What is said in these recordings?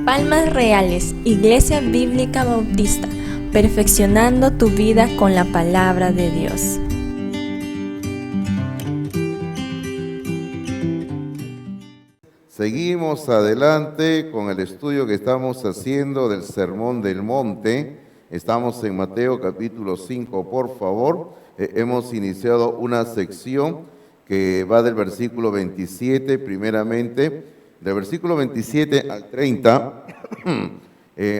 Palmas Reales, Iglesia Bíblica Bautista, perfeccionando tu vida con la palabra de Dios. Seguimos adelante con el estudio que estamos haciendo del Sermón del Monte. Estamos en Mateo capítulo 5, por favor. Hemos iniciado una sección que va del versículo 27, primeramente. Del versículo 27 al 30,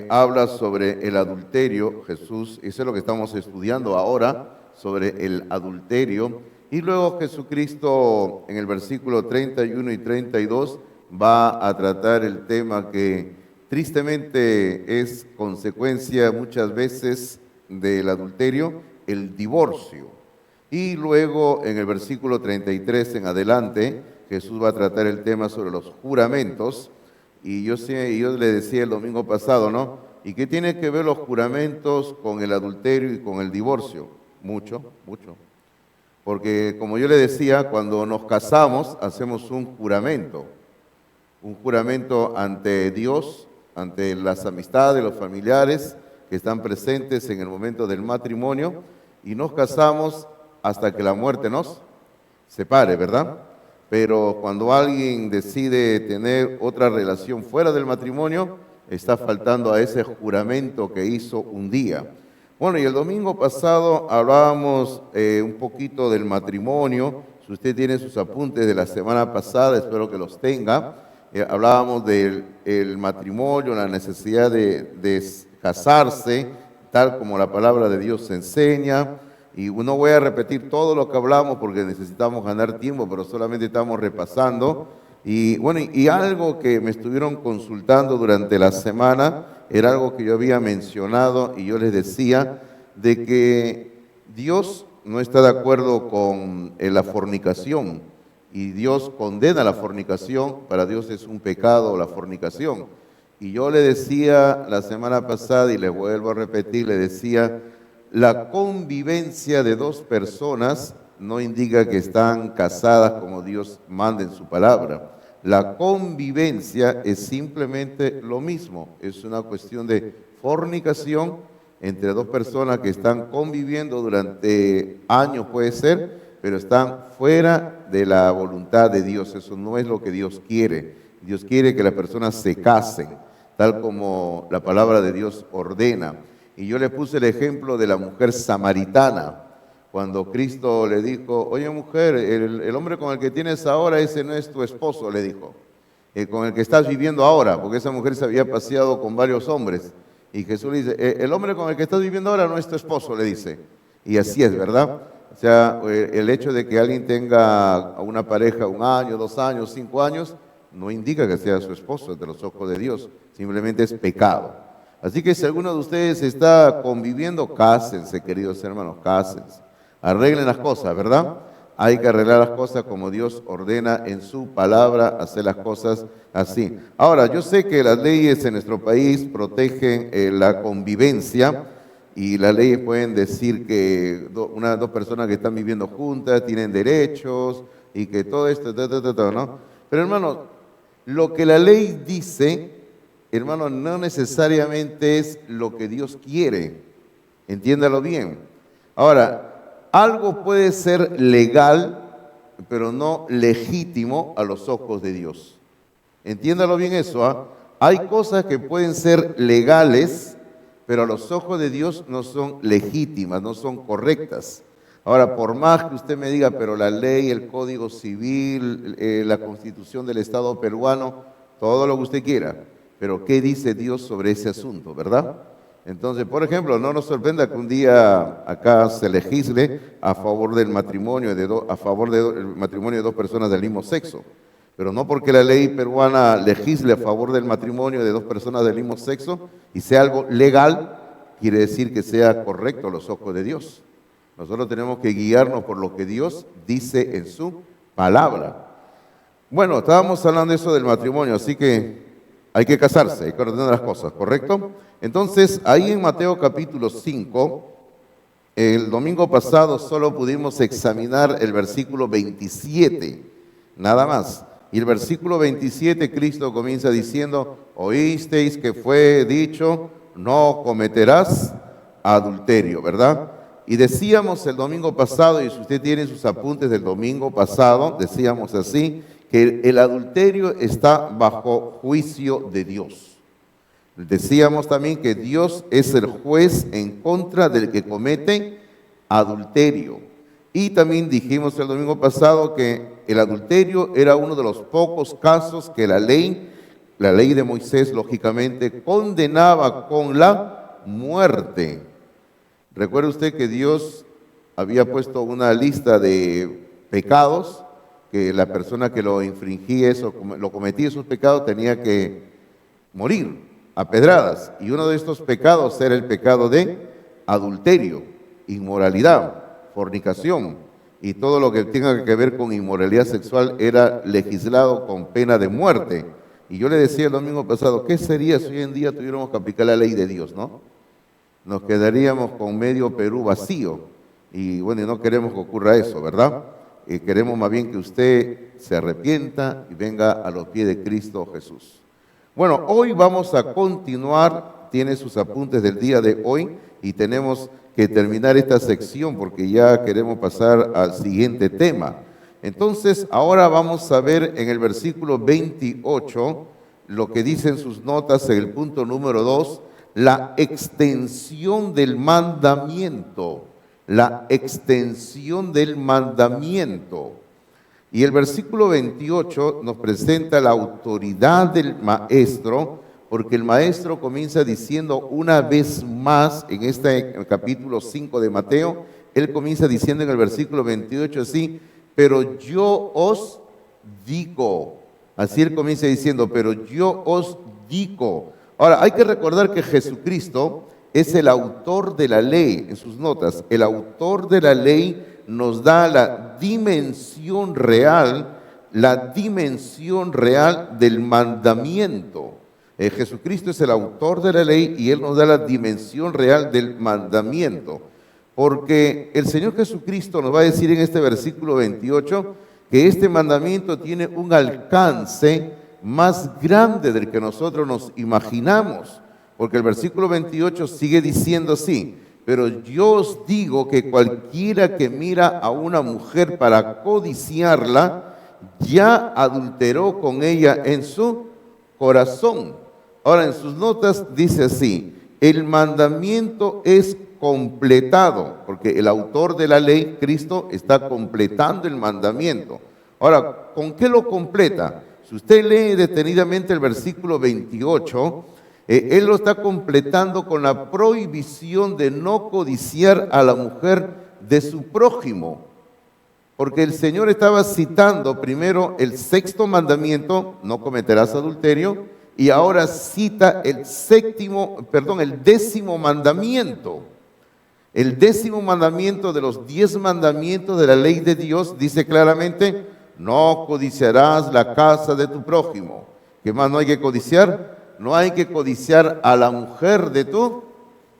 habla sobre el adulterio. Jesús, eso es lo que estamos estudiando ahora, sobre el adulterio. Y luego Jesucristo, en el versículo 31 y 32, va a tratar el tema que tristemente es consecuencia muchas veces del adulterio, el divorcio. Y luego en el versículo 33 en adelante, Jesús va a tratar el tema sobre los juramentos. Y yo le decía el domingo pasado, ¿no? ¿Y qué tiene que ver los juramentos con el adulterio y con el divorcio? Mucho, mucho. Porque como yo le decía, cuando nos casamos hacemos un juramento ante Dios, ante las amistades, los familiares que están presentes en el momento del matrimonio, y nos casamos hasta que la muerte nos separe, ¿verdad? Pero cuando alguien decide tener otra relación fuera del matrimonio, está faltando a ese juramento que hizo un día. Bueno, y el domingo pasado hablábamos un poquito del matrimonio. Si usted tiene sus apuntes de la semana pasada, espero que los tenga. Hablábamos del matrimonio, la necesidad de casarse, tal como la palabra de Dios enseña. Y no voy a repetir todo lo que hablamos porque necesitamos ganar tiempo, pero solamente estamos repasando. Y bueno, y algo que me estuvieron consultando durante la semana era algo que yo había mencionado, y yo les decía de que Dios no está de acuerdo con la fornicación, y Dios condena la fornicación. Para Dios es un pecado la fornicación. Y yo le decía la semana pasada, y le vuelvo a repetir, le decía: la convivencia de dos personas no indica que están casadas como Dios manda en su palabra. La convivencia es simplemente lo mismo, es una cuestión de fornicación entre dos personas que están conviviendo durante años, puede ser, pero están fuera de la voluntad de Dios. Eso no es lo que Dios quiere. Dios quiere que las personas se casen, tal como la palabra de Dios ordena. Y yo le puse el ejemplo de la mujer samaritana, cuando Cristo le dijo: oye mujer, el hombre con el que tienes ahora, ese no es tu esposo, le dijo, con el que estás viviendo ahora, porque esa mujer se había paseado con varios hombres. Y Jesús le dice: el hombre con el que estás viviendo ahora no es tu esposo, le dice. Y así es, ¿verdad? O sea, el hecho de que alguien tenga una pareja 1 año, 2 años, 5 años, no indica que sea su esposo ante los ojos de Dios, simplemente es pecado. Así que si alguno de ustedes está conviviendo, cásense, queridos hermanos, cásense. Arreglen las cosas, ¿verdad? Hay que arreglar las cosas como Dios ordena en su palabra, hacer las cosas así. Ahora, yo sé que las leyes en nuestro país protegen la convivencia, y las leyes pueden decir que dos personas que están viviendo juntas tienen derechos y que todo esto, ¿no? Pero hermano, lo que la ley dice, hermano, no necesariamente es lo que Dios quiere. Entiéndalo bien. Ahora, algo puede ser legal, pero no legítimo a los ojos de Dios. Entiéndalo bien eso, ¿ah? Hay cosas que pueden ser legales, pero a los ojos de Dios no son legítimas, no son correctas. Ahora, por más que usted me diga, pero la ley, el Código Civil, la Constitución del Estado peruano, todo lo que usted quiera, pero ¿qué dice Dios sobre ese asunto, verdad? Entonces, por ejemplo, no nos sorprenda que un día acá se legisle a favor del matrimonio matrimonio de dos personas del mismo sexo. Pero no porque la ley peruana legisle a favor del matrimonio de dos personas del mismo sexo y sea algo legal, quiere decir que sea correcto a los ojos de Dios. Nosotros tenemos que guiarnos por lo que Dios dice en su palabra. Bueno, estábamos hablando de eso del matrimonio, así que hay que casarse, hay que ordenar las cosas, ¿correcto? Entonces, ahí en Mateo capítulo 5, el domingo pasado solo pudimos examinar el versículo 27. nada más. Y el versículo 27, Cristo comienza diciendo, oísteis que fue dicho, no cometerás adulterio, ¿verdad? Y decíamos el domingo pasado, y si usted tiene sus apuntes del domingo pasado, decíamos así, que el adulterio está bajo juicio de Dios. Decíamos también que Dios es el juez en contra del que comete adulterio. Y también dijimos el domingo pasado que el adulterio era uno de los pocos casos que la ley de Moisés, lógicamente, condenaba con la muerte. Recuerde usted que Dios había puesto una lista de pecados, que la persona que lo infringía, lo cometía esos pecados, tenía que morir a pedradas. Y uno de estos pecados era el pecado de adulterio, inmoralidad, fornicación. Y todo lo que tenga que ver con inmoralidad sexual era legislado con pena de muerte. Y yo le decía el domingo pasado, ¿qué sería si hoy en día tuviéramos que aplicar la ley de Dios, no? Nos quedaríamos con medio Perú vacío. Y bueno, no queremos que ocurra eso, ¿verdad? Queremos más bien que usted se arrepienta y venga a los pies de Cristo Jesús. Bueno, hoy vamos a continuar, tiene sus apuntes del día de hoy y tenemos que terminar esta sección porque ya queremos pasar al siguiente tema. Entonces, ahora vamos a ver en el versículo 28 lo que dicen sus notas en el punto número 2, la extensión del mandamiento. La extensión del mandamiento. Y el versículo 28 nos presenta la autoridad del maestro, porque el maestro comienza diciendo una vez más en este capítulo 5 de Mateo, él comienza diciendo en el versículo 28 así, pero yo os digo, así él comienza diciendo, pero yo os digo. Ahora, hay que recordar que Jesucristo es el autor de la ley, en sus notas, el autor de la ley nos da la dimensión real del mandamiento. Jesucristo es el autor de la ley y Él nos da la dimensión real del mandamiento. Porque el Señor Jesucristo nos va a decir en este versículo 28 que este mandamiento tiene un alcance más grande del que nosotros nos imaginamos. Porque el versículo 28 sigue diciendo así, pero yo os digo que cualquiera que mira a una mujer para codiciarla, ya adulteró con ella en su corazón. Ahora en sus notas dice así, el mandamiento es completado, porque el autor de la ley, Cristo, está completando el mandamiento. Ahora, ¿con qué lo completa? Si usted lee detenidamente el versículo 28, él lo está completando con la prohibición de no codiciar a la mujer de su prójimo. Porque el Señor estaba citando primero el sexto mandamiento, no cometerás adulterio, y ahora cita el décimo mandamiento. El décimo mandamiento de los 10 mandamientos de la ley de Dios dice claramente, no codiciarás la casa de tu prójimo. ¿Qué más no hay que codiciar? No hay que codiciar a la mujer de tu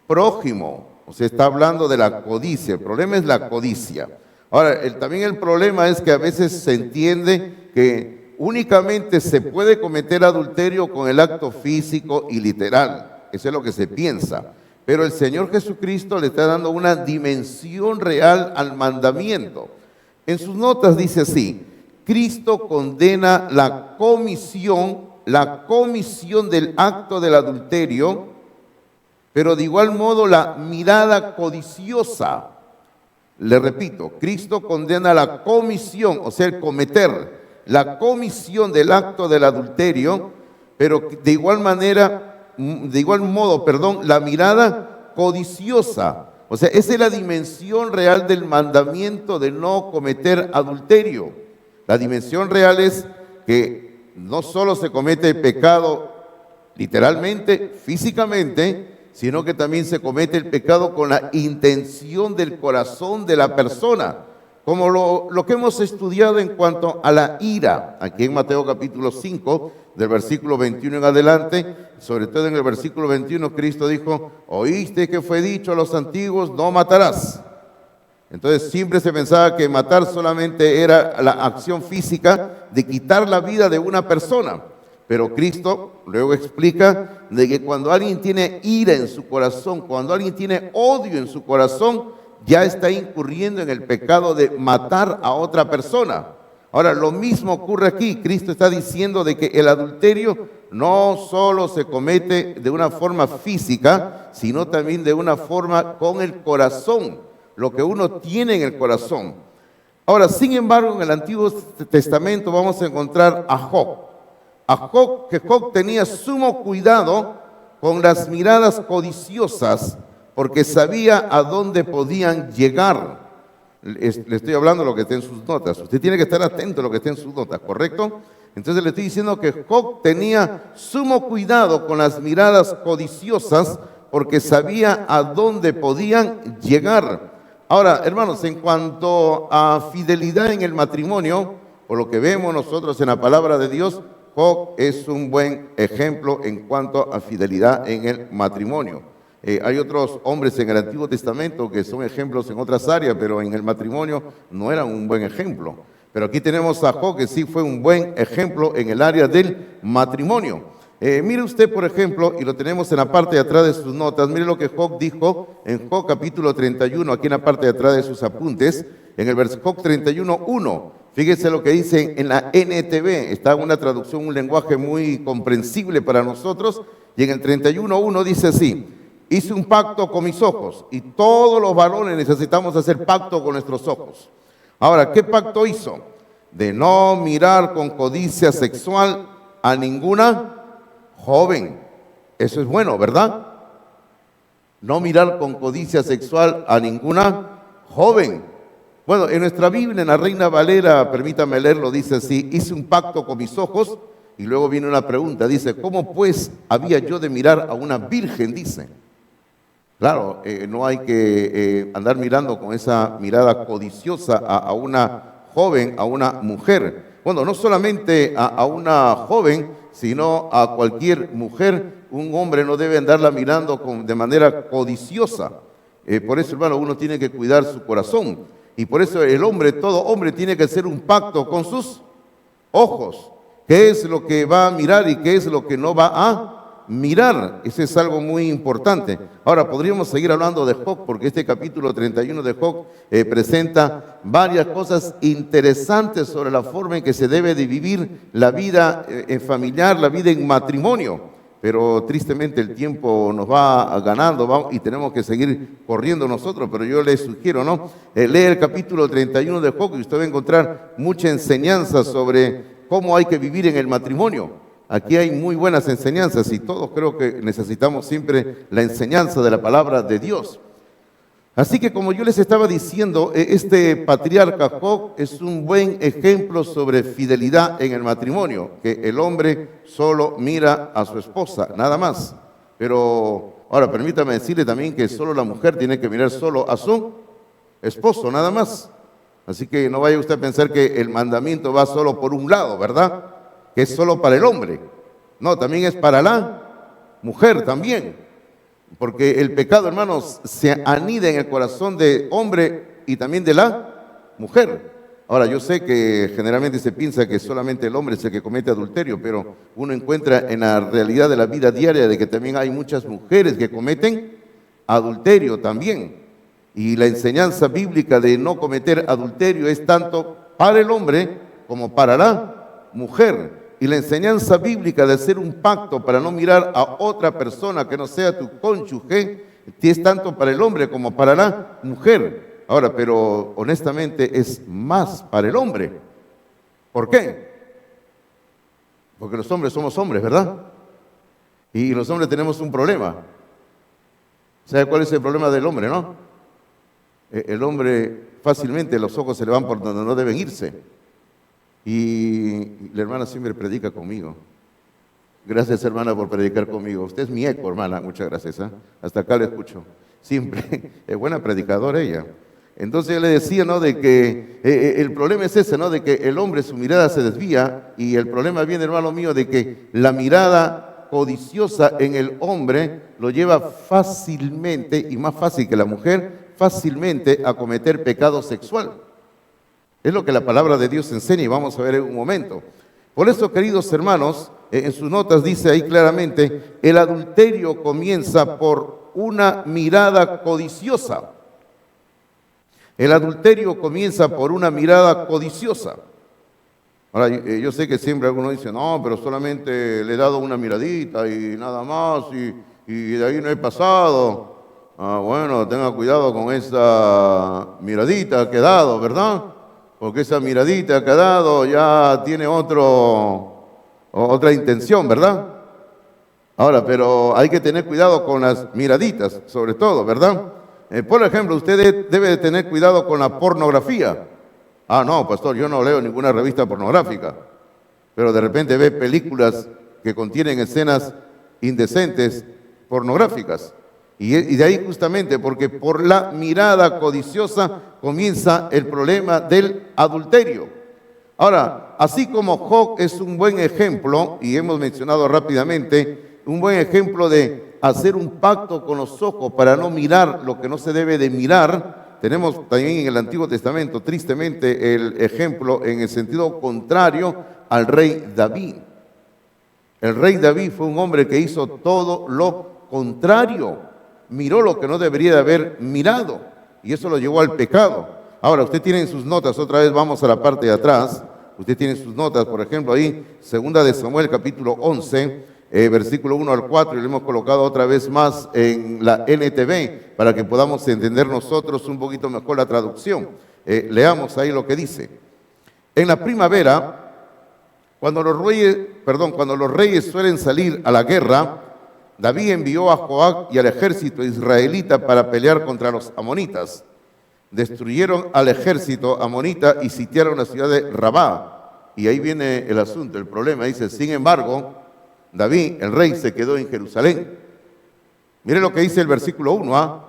prójimo. O sea, está hablando de la codicia. El problema es la codicia. Ahora, también el problema es que a veces se entiende que únicamente se puede cometer adulterio con el acto físico y literal. Eso es lo que se piensa. Pero el Señor Jesucristo le está dando una dimensión real al mandamiento. En sus notas dice así, Cristo condena la comisión del acto del adulterio, pero de igual modo la mirada codiciosa. Le repito, Cristo condena la comisión, o sea, el cometer, la comisión del acto del adulterio, pero de igual modo, la mirada codiciosa. O sea, esa es la dimensión real del mandamiento de no cometer adulterio. La dimensión real es que no solo se comete el pecado literalmente, físicamente, sino que también se comete el pecado con la intención del corazón de la persona, como lo que hemos estudiado en cuanto a la ira, aquí en Mateo capítulo 5, del versículo 21 en adelante, sobre todo en el versículo 21, Cristo dijo, oíste que fue dicho a los antiguos, no matarás. Entonces siempre se pensaba que matar solamente era la acción física de quitar la vida de una persona. Pero Cristo luego explica de que cuando alguien tiene ira en su corazón, cuando alguien tiene odio en su corazón, ya está incurriendo en el pecado de matar a otra persona. Ahora, lo mismo ocurre aquí. Cristo está diciendo de que el adulterio no solo se comete de una forma física, sino también de una forma con el corazón, lo que uno tiene en el corazón. Ahora, sin embargo, en el Antiguo Testamento vamos a encontrar a Job. Que Job tenía sumo cuidado con las miradas codiciosas, porque sabía a dónde podían llegar. Le estoy hablando de lo que está en sus notas. Usted tiene que estar atento a lo que está en sus notas, ¿correcto? Entonces le estoy diciendo que Job tenía sumo cuidado con las miradas codiciosas, porque sabía a dónde podían llegar. Ahora, hermanos, en cuanto a fidelidad en el matrimonio, por lo que vemos nosotros en la palabra de Dios, Job es un buen ejemplo en cuanto a fidelidad en el matrimonio. Hay otros hombres en el Antiguo Testamento que son ejemplos en otras áreas, pero en el matrimonio no eran un buen ejemplo. Pero aquí tenemos a Job, que sí fue un buen ejemplo en el área del matrimonio. Mire usted, por ejemplo, y lo tenemos en la parte de atrás de sus notas, mire lo que Job dijo en Job capítulo 31, aquí en la parte de atrás de sus apuntes, en el versículo Job 31:1. Fíjese lo que dice en la NTV, está en una traducción, un lenguaje muy comprensible para nosotros, y en el 31:1 dice así: hice un pacto con mis ojos, y todos los varones necesitamos hacer pacto con nuestros ojos. Ahora, ¿qué pacto hizo? De no mirar con codicia sexual a ninguna joven. Eso es bueno, ¿verdad? No mirar con codicia sexual a ninguna joven. Bueno, en nuestra Biblia, en la Reina Valera, permítame leerlo, dice así: hice un pacto con mis ojos, y luego viene una pregunta, dice: ¿cómo pues había yo de mirar a una virgen? Dice. Claro, no hay que andar mirando con esa mirada codiciosa a una joven, a una mujer. Bueno, no solamente a una joven, sino a cualquier mujer. Un hombre no debe andarla mirando de manera codiciosa. Por eso, hermano, uno tiene que cuidar su corazón. Y por eso el hombre, todo hombre, tiene que hacer un pacto con sus ojos. ¿Qué es lo que va a mirar y qué es lo que no va a mirar? Eso es algo muy importante. Ahora, podríamos seguir hablando de Job, porque este capítulo 31 de Job presenta varias cosas interesantes sobre la forma en que se debe de vivir la vida familiar, la vida en matrimonio. Pero tristemente el tiempo nos va ganando y tenemos que seguir corriendo nosotros, pero yo les sugiero, ¿no? Lea el capítulo 31 de Job y usted va a encontrar mucha enseñanza sobre cómo hay que vivir en el matrimonio. Aquí hay muy buenas enseñanzas y todos creo que necesitamos siempre la enseñanza de la palabra de Dios. Así que, como yo les estaba diciendo, este patriarca Job es un buen ejemplo sobre fidelidad en el matrimonio, que el hombre solo mira a su esposa, nada más. Pero ahora permítame decirle también que solo la mujer tiene que mirar solo a su esposo, nada más. Así que no vaya usted a pensar que el mandamiento va solo por un lado, ¿verdad? Que es solo para el hombre. No, también es para la mujer también. Porque el pecado, hermanos, se anida en el corazón del hombre y también de la mujer. Ahora, yo sé que generalmente se piensa que solamente el hombre es el que comete adulterio, pero uno encuentra en la realidad de la vida diaria de que también hay muchas mujeres que cometen adulterio también. Y la enseñanza bíblica de no cometer adulterio es tanto para el hombre como para la mujer. Y la enseñanza bíblica de hacer un pacto para no mirar a otra persona que no sea tu cónyuge, es tanto para el hombre como para la mujer. Ahora, pero honestamente es más para el hombre. ¿Por qué? Porque los hombres somos hombres, ¿verdad? Y los hombres tenemos un problema. ¿Sabe cuál es el problema del hombre, no? El hombre fácilmente los ojos se le van por donde no deben irse. Y la hermana siempre predica conmigo. Gracias, hermana, por predicar conmigo. Usted es mi eco, hermana. Muchas gracias. Hasta acá le escucho. Siempre. Es buena predicadora ella. Entonces yo le decía, ¿no?, de que el problema es ese, ¿no?, de que el hombre, su mirada se desvía. Y el problema viene, hermano mío, de que la mirada codiciosa en el hombre lo lleva fácilmente, y más fácil que la mujer, fácilmente a cometer pecado sexual. Es lo que la palabra de Dios enseña y vamos a ver en un momento. Por eso, queridos hermanos, en sus notas dice ahí claramente, el adulterio comienza por una mirada codiciosa. El adulterio comienza por una mirada codiciosa. Ahora, yo sé que siempre algunos dicen, no, pero solamente le he dado una miradita y nada más, y de ahí no he pasado. Bueno, tenga cuidado con esa miradita que he dado, ¿verdad? Porque esa miradita que ha dado ya tiene otra intención, ¿verdad? Ahora, pero hay que tener cuidado con las miraditas, sobre todo, ¿verdad? Por ejemplo, usted debe de tener cuidado con la pornografía. No, pastor, yo no leo ninguna revista pornográfica, pero de repente ve películas que contienen escenas indecentes, pornográficas. Y de ahí justamente, porque por la mirada codiciosa comienza el problema del adulterio. Ahora, así como Job es un buen ejemplo, y hemos mencionado rápidamente, un buen ejemplo de hacer un pacto con los ojos para no mirar lo que no se debe de mirar, tenemos también en el Antiguo Testamento, tristemente, el ejemplo en el sentido contrario al rey David. El rey David fue un hombre que hizo todo lo contrario. Miró lo que no debería de haber mirado y eso lo llevó al pecado. Ahora, usted tiene en sus notas, otra vez vamos a la parte de atrás, usted tiene sus notas, por ejemplo, ahí, 2 de Samuel, capítulo 11, versículo 1 al 4, y lo hemos colocado otra vez más en la NTV para que podamos entender nosotros un poquito mejor la traducción. Leamos ahí lo que dice. En la primavera, cuando los reyes suelen salir a la guerra, David envió a Joab y al ejército israelita para pelear contra los amonitas. Destruyeron al ejército amonita y sitiaron la ciudad de Rabá. Y ahí viene el asunto, el problema. Dice, sin embargo, David, el rey, se quedó en Jerusalén. Mire lo que dice el versículo 1.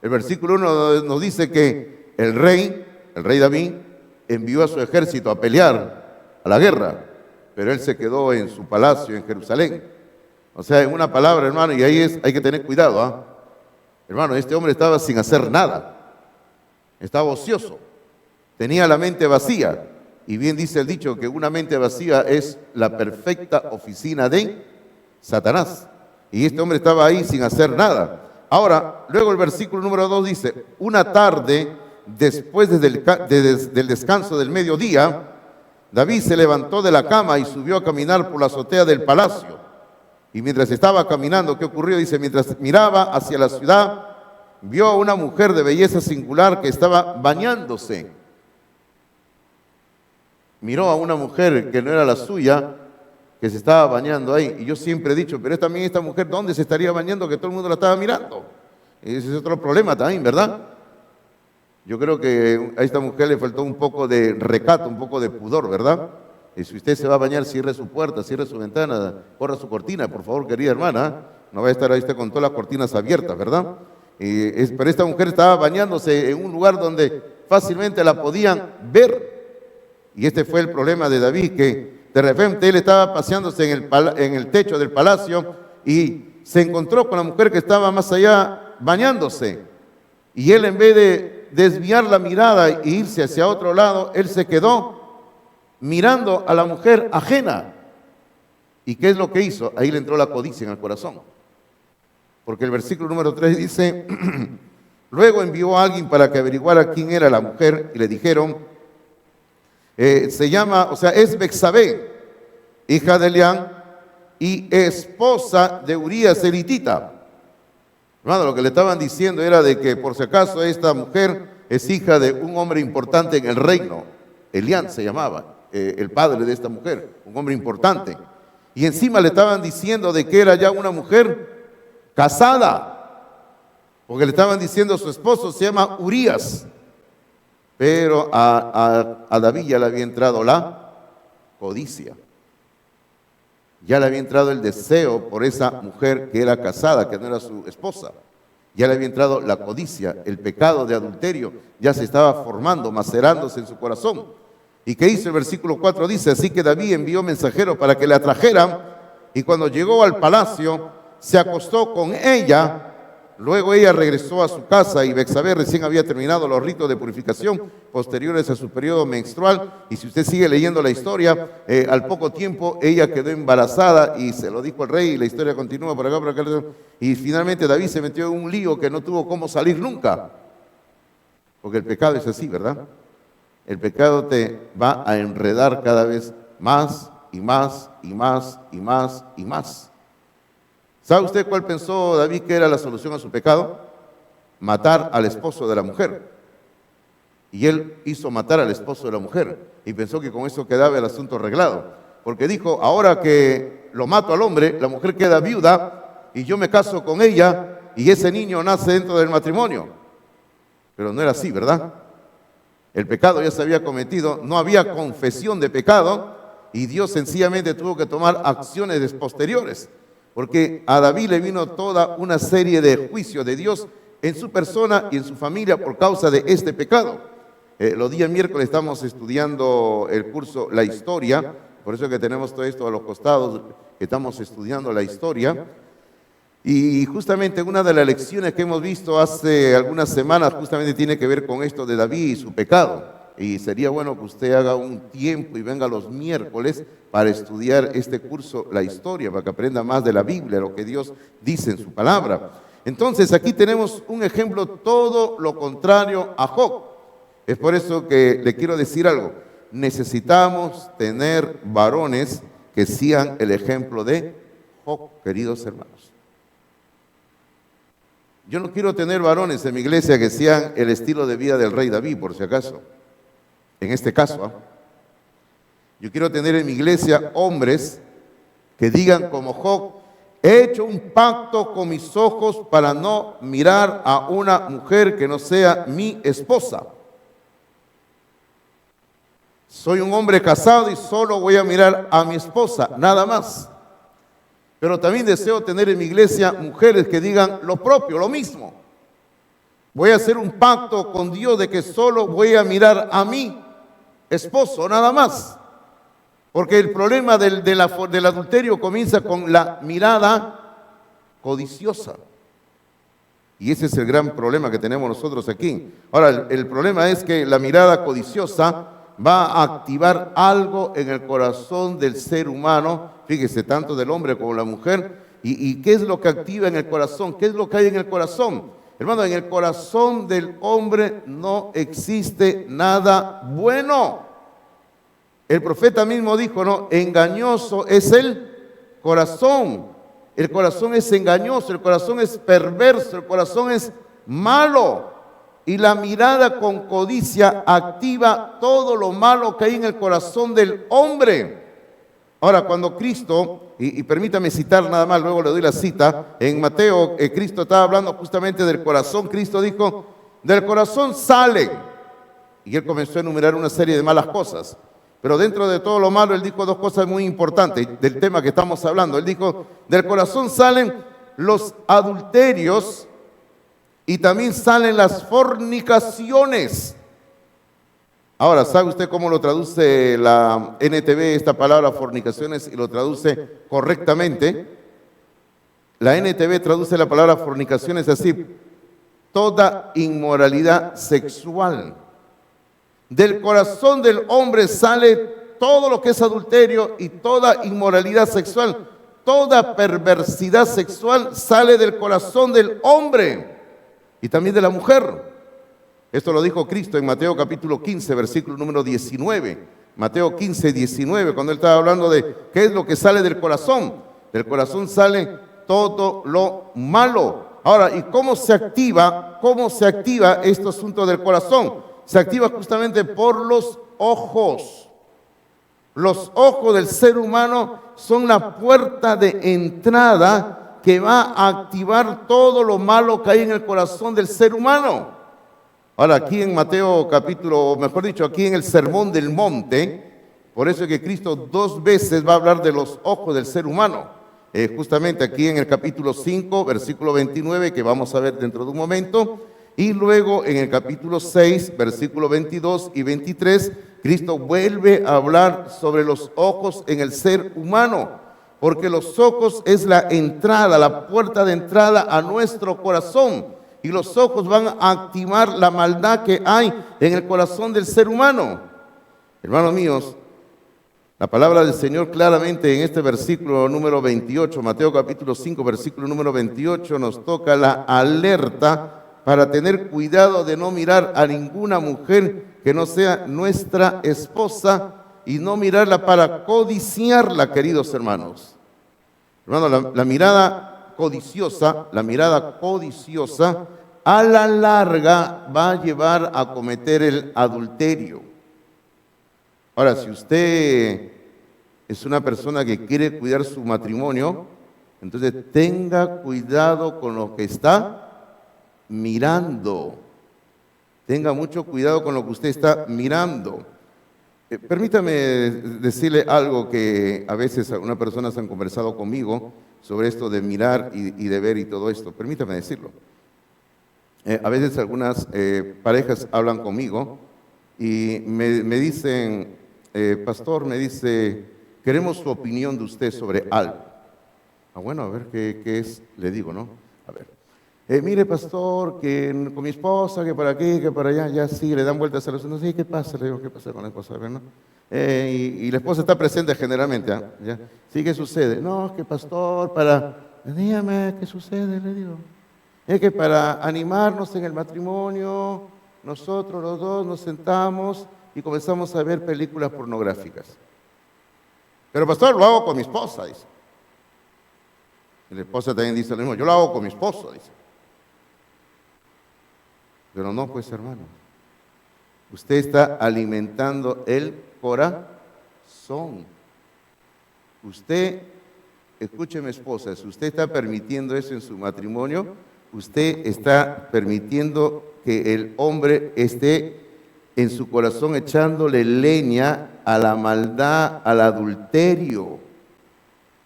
El versículo 1 nos dice que el rey David, envió a su ejército a pelear a la guerra, pero él se quedó en su palacio en Jerusalén. O sea, en una palabra, hermano, y ahí hay que tener cuidado. Hermano, este hombre estaba sin hacer nada. Estaba ocioso. Tenía la mente vacía. Y bien dice el dicho que una mente vacía es la perfecta oficina de Satanás. Y este hombre estaba ahí sin hacer nada. Ahora, luego el versículo número 2 dice, una tarde, después del descanso del mediodía, David se levantó de la cama y subió a caminar por la azotea del palacio. Y mientras estaba caminando, ¿qué ocurrió? Dice, mientras miraba hacia la ciudad, vio a una mujer de belleza singular que estaba bañándose. Miró a una mujer que no era la suya, que se estaba bañando ahí. Y yo siempre he dicho, pero también esta mujer, ¿dónde se estaría bañando? Que todo el mundo la estaba mirando. Y ese es otro problema también, ¿verdad? Yo creo que a esta mujer le faltó un poco de recato, un poco de pudor, ¿verdad? Y si usted se va a bañar, cierre su puerta, cierre su ventana, corra su cortina, por favor, querida hermana. No va a estar ahí usted con todas las cortinas abiertas, ¿verdad? Pero esta mujer estaba bañándose en un lugar donde fácilmente la podían ver. Y este fue el problema de David, que de repente él estaba paseándose en el techo del palacio y se encontró con la mujer que estaba más allá bañándose. Y él, en vez de desviar la mirada e irse hacia otro lado, él se quedó mirando a la mujer ajena. ¿Y qué es lo que hizo? Ahí le entró la codicia en el corazón. Porque el versículo número 3 dice, luego envió a alguien para que averiguara quién era la mujer y le dijeron, es Betsabé, hija de Elián y esposa de Urías elitita. Hermano, lo que le estaban diciendo era de que por si acaso esta mujer es hija de un hombre importante en el reino. Elián se llamaba, el padre de esta mujer, un hombre importante. Y encima le estaban diciendo de que era ya una mujer casada, porque le estaban diciendo su esposo se llama Urías. Pero a David ya le había entrado la codicia. Ya le había entrado el deseo por esa mujer que era casada, que no era su esposa. Ya le había entrado la codicia, el pecado de adulterio. Ya se estaba formando, macerándose en su corazón. ¿Y qué hizo el versículo 4? Dice, así que David envió mensajeros para que la trajeran. Y cuando llegó al palacio, se acostó con ella Luego ella regresó a su casa y Betsabé recién había terminado los ritos de purificación posteriores a su periodo menstrual. Y si usted sigue leyendo la historia, al poco tiempo ella quedó embarazada y se lo dijo el rey y la historia continúa por acá, por acá. Y finalmente David se metió en un lío que no tuvo cómo salir nunca. Porque el pecado es así, ¿verdad? El pecado te va a enredar cada vez más y más y más y más y más. ¿Sabe usted cuál pensó David que era la solución a su pecado? Matar al esposo de la mujer. Y él hizo matar al esposo de la mujer y pensó que con eso quedaba el asunto arreglado. Porque dijo, ahora que lo mato al hombre, la mujer queda viuda y yo me caso con ella y ese niño nace dentro del matrimonio. Pero no era así, ¿verdad? El pecado ya se había cometido, no había confesión de pecado y Dios sencillamente tuvo que tomar acciones posteriores. Porque a David le vino toda una serie de juicios de Dios en su persona y en su familia por causa de este pecado. Los días miércoles estamos estudiando el curso La Historia, por eso que tenemos todo esto a los costados, estamos estudiando la historia. Y justamente una de las lecciones que hemos visto hace algunas semanas justamente tiene que ver con esto de David y su pecado. Y sería bueno que usted haga un tiempo y venga los miércoles para estudiar este curso, la historia, para que aprenda más de la Biblia, lo que Dios dice en su palabra. Entonces aquí tenemos un ejemplo todo lo contrario a Job. Es por eso que le quiero decir algo. Necesitamos tener varones que sean el ejemplo de Job, queridos hermanos. Yo no quiero tener varones en mi iglesia que sean el estilo de vida del rey David, por si acaso. En este caso, yo quiero tener en mi iglesia hombres que digan como Job, he hecho un pacto con mis ojos para no mirar a una mujer que no sea mi esposa. Soy un hombre casado y solo voy a mirar a mi esposa, nada más. Pero también deseo tener en mi iglesia mujeres que digan lo propio, lo mismo. Voy a hacer un pacto con Dios de que solo voy a mirar a mi esposo, nada más. Porque el problema del adulterio comienza con la mirada codiciosa. Y ese es el gran problema que tenemos nosotros aquí. Ahora, el problema es que la mirada codiciosa va a activar algo en el corazón del ser humano, fíjese, tanto del hombre como de la mujer. ¿Y qué es lo que activa en el corazón? ¿Qué es lo que hay en el corazón? Hermano, en el corazón del hombre no existe nada bueno. El profeta mismo dijo, no, engañoso es el corazón. El corazón es engañoso, el corazón es perverso, el corazón es malo. Y la mirada con codicia activa todo lo malo que hay en el corazón del hombre. Ahora, cuando Cristo, y permítame citar nada más, luego le doy la cita, en Mateo, Cristo estaba hablando justamente del corazón. Cristo dijo, del corazón sale. Y él comenzó a enumerar una serie de malas cosas. Pero dentro de todo lo malo, él dijo dos cosas muy importantes del tema que estamos hablando. Él dijo, del corazón salen los adulterios y también salen las fornicaciones. Ahora, ¿sabe usted cómo lo traduce la NTV esta palabra fornicaciones y lo traduce correctamente? La NTV traduce la palabra fornicaciones así: toda inmoralidad sexual. Del corazón del hombre sale todo lo que es adulterio y toda inmoralidad sexual. Toda perversidad sexual sale del corazón del hombre y también de la mujer. Esto lo dijo Cristo en Mateo capítulo 15, versículo número 19. Mateo 15, 19, cuando él estaba hablando de qué es lo que sale del corazón. Del corazón sale todo lo malo. Ahora, ¿y cómo se activa este asunto del corazón? Se activa justamente por los ojos. Los ojos del ser humano son la puerta de entrada que va a activar todo lo malo que hay en el corazón del ser humano. Ahora, aquí en Mateo capítulo, mejor dicho, aquí en el Sermón del Monte, por eso es que Cristo 2 veces va a hablar de los ojos del ser humano. Justamente aquí en el capítulo 5, versículo 29, que vamos a ver dentro de un momento. Y luego en el capítulo 6, versículo 22 y 23, Cristo vuelve a hablar sobre los ojos en el ser humano. porque los ojos es la entrada, la puerta de entrada a nuestro corazón. Y los ojos van a activar la maldad que hay en el corazón del ser humano. Hermanos míos, la palabra del Señor claramente en este versículo número 28, Mateo capítulo 5, versículo número 28, nos toca la alerta para tener cuidado de no mirar a ninguna mujer que no sea nuestra esposa y no mirarla para codiciarla, queridos hermanos. Hermanos, la mirada codiciosa, a la larga va a llevar a cometer el adulterio. Ahora, si usted es una persona que quiere cuidar su matrimonio, entonces tenga cuidado con lo que está mirando. Tenga mucho cuidado con lo que usted está mirando. Permítame decirle algo que a veces algunas personas han conversado conmigo sobre esto de mirar y de ver y todo esto. Permítame decirlo. A veces algunas parejas hablan conmigo y me dicen, pastor, me dice, queremos su opinión de usted sobre algo. Bueno, a ver, ¿qué es? Le digo, ¿no? A ver. Mire, pastor, que con mi esposa, que para aquí, que para allá, ya sí, le dan vueltas a los asuntos. Sí, ¿qué pasa? Le digo, ¿qué pasa con la esposa? A ver, ¿no? Y la esposa está presente generalmente, ¿ya? Sí, ¿qué sucede? No, que pastor, dígame, ¿qué sucede? Le digo. Es que para animarnos en el matrimonio, nosotros los dos nos sentamos y comenzamos a ver películas pornográficas. Pero pastor, lo hago con mi esposa, dice. Y la esposa también dice lo mismo, yo lo hago con mi esposo, dice. Pero no, pues hermano, usted está alimentando el corazón. Usted, escúcheme esposa, si usted está permitiendo eso en su matrimonio, usted está permitiendo que el hombre esté en su corazón echándole leña a la maldad, al adulterio.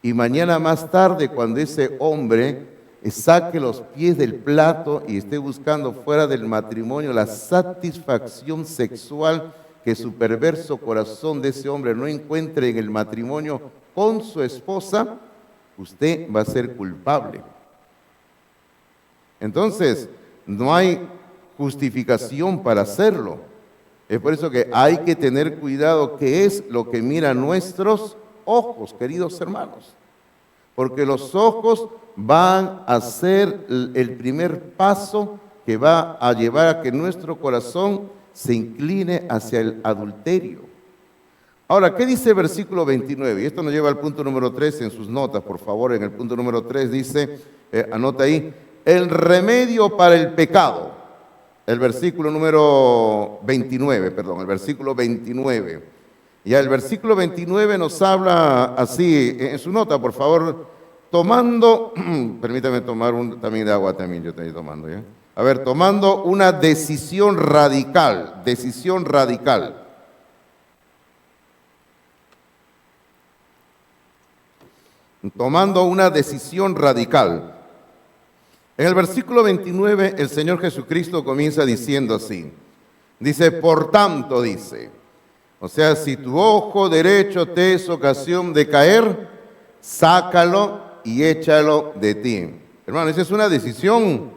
Y mañana más tarde, cuando ese hombre saque los pies del plato y esté buscando fuera del matrimonio la satisfacción sexual que su perverso corazón de ese hombre no encuentre en el matrimonio con su esposa, usted va a ser culpable. Entonces, no hay justificación para hacerlo. Es por eso que hay que tener cuidado qué es lo que miran nuestros ojos, queridos hermanos. Porque los ojos van a ser el primer paso que va a llevar a que nuestro corazón se incline hacia el adulterio. Ahora, ¿qué dice el versículo 29? Y esto nos lleva al punto número 3 en sus notas, por favor. En el punto número 3 dice, anota ahí, el remedio para el pecado. El versículo número 29, perdón, el versículo 29. Ya el versículo 29 nos habla así, en su nota, por favor, tomando, permítame tomar también de agua también, yo estoy tomando, ¿ya? A ver, tomando una decisión radical. Tomando una decisión radical. En el versículo 29, el Señor Jesucristo comienza diciendo así. Dice, por tanto, dice, o sea, si tu ojo derecho te es ocasión de caer, sácalo y échalo de ti. Hermano, esa es una decisión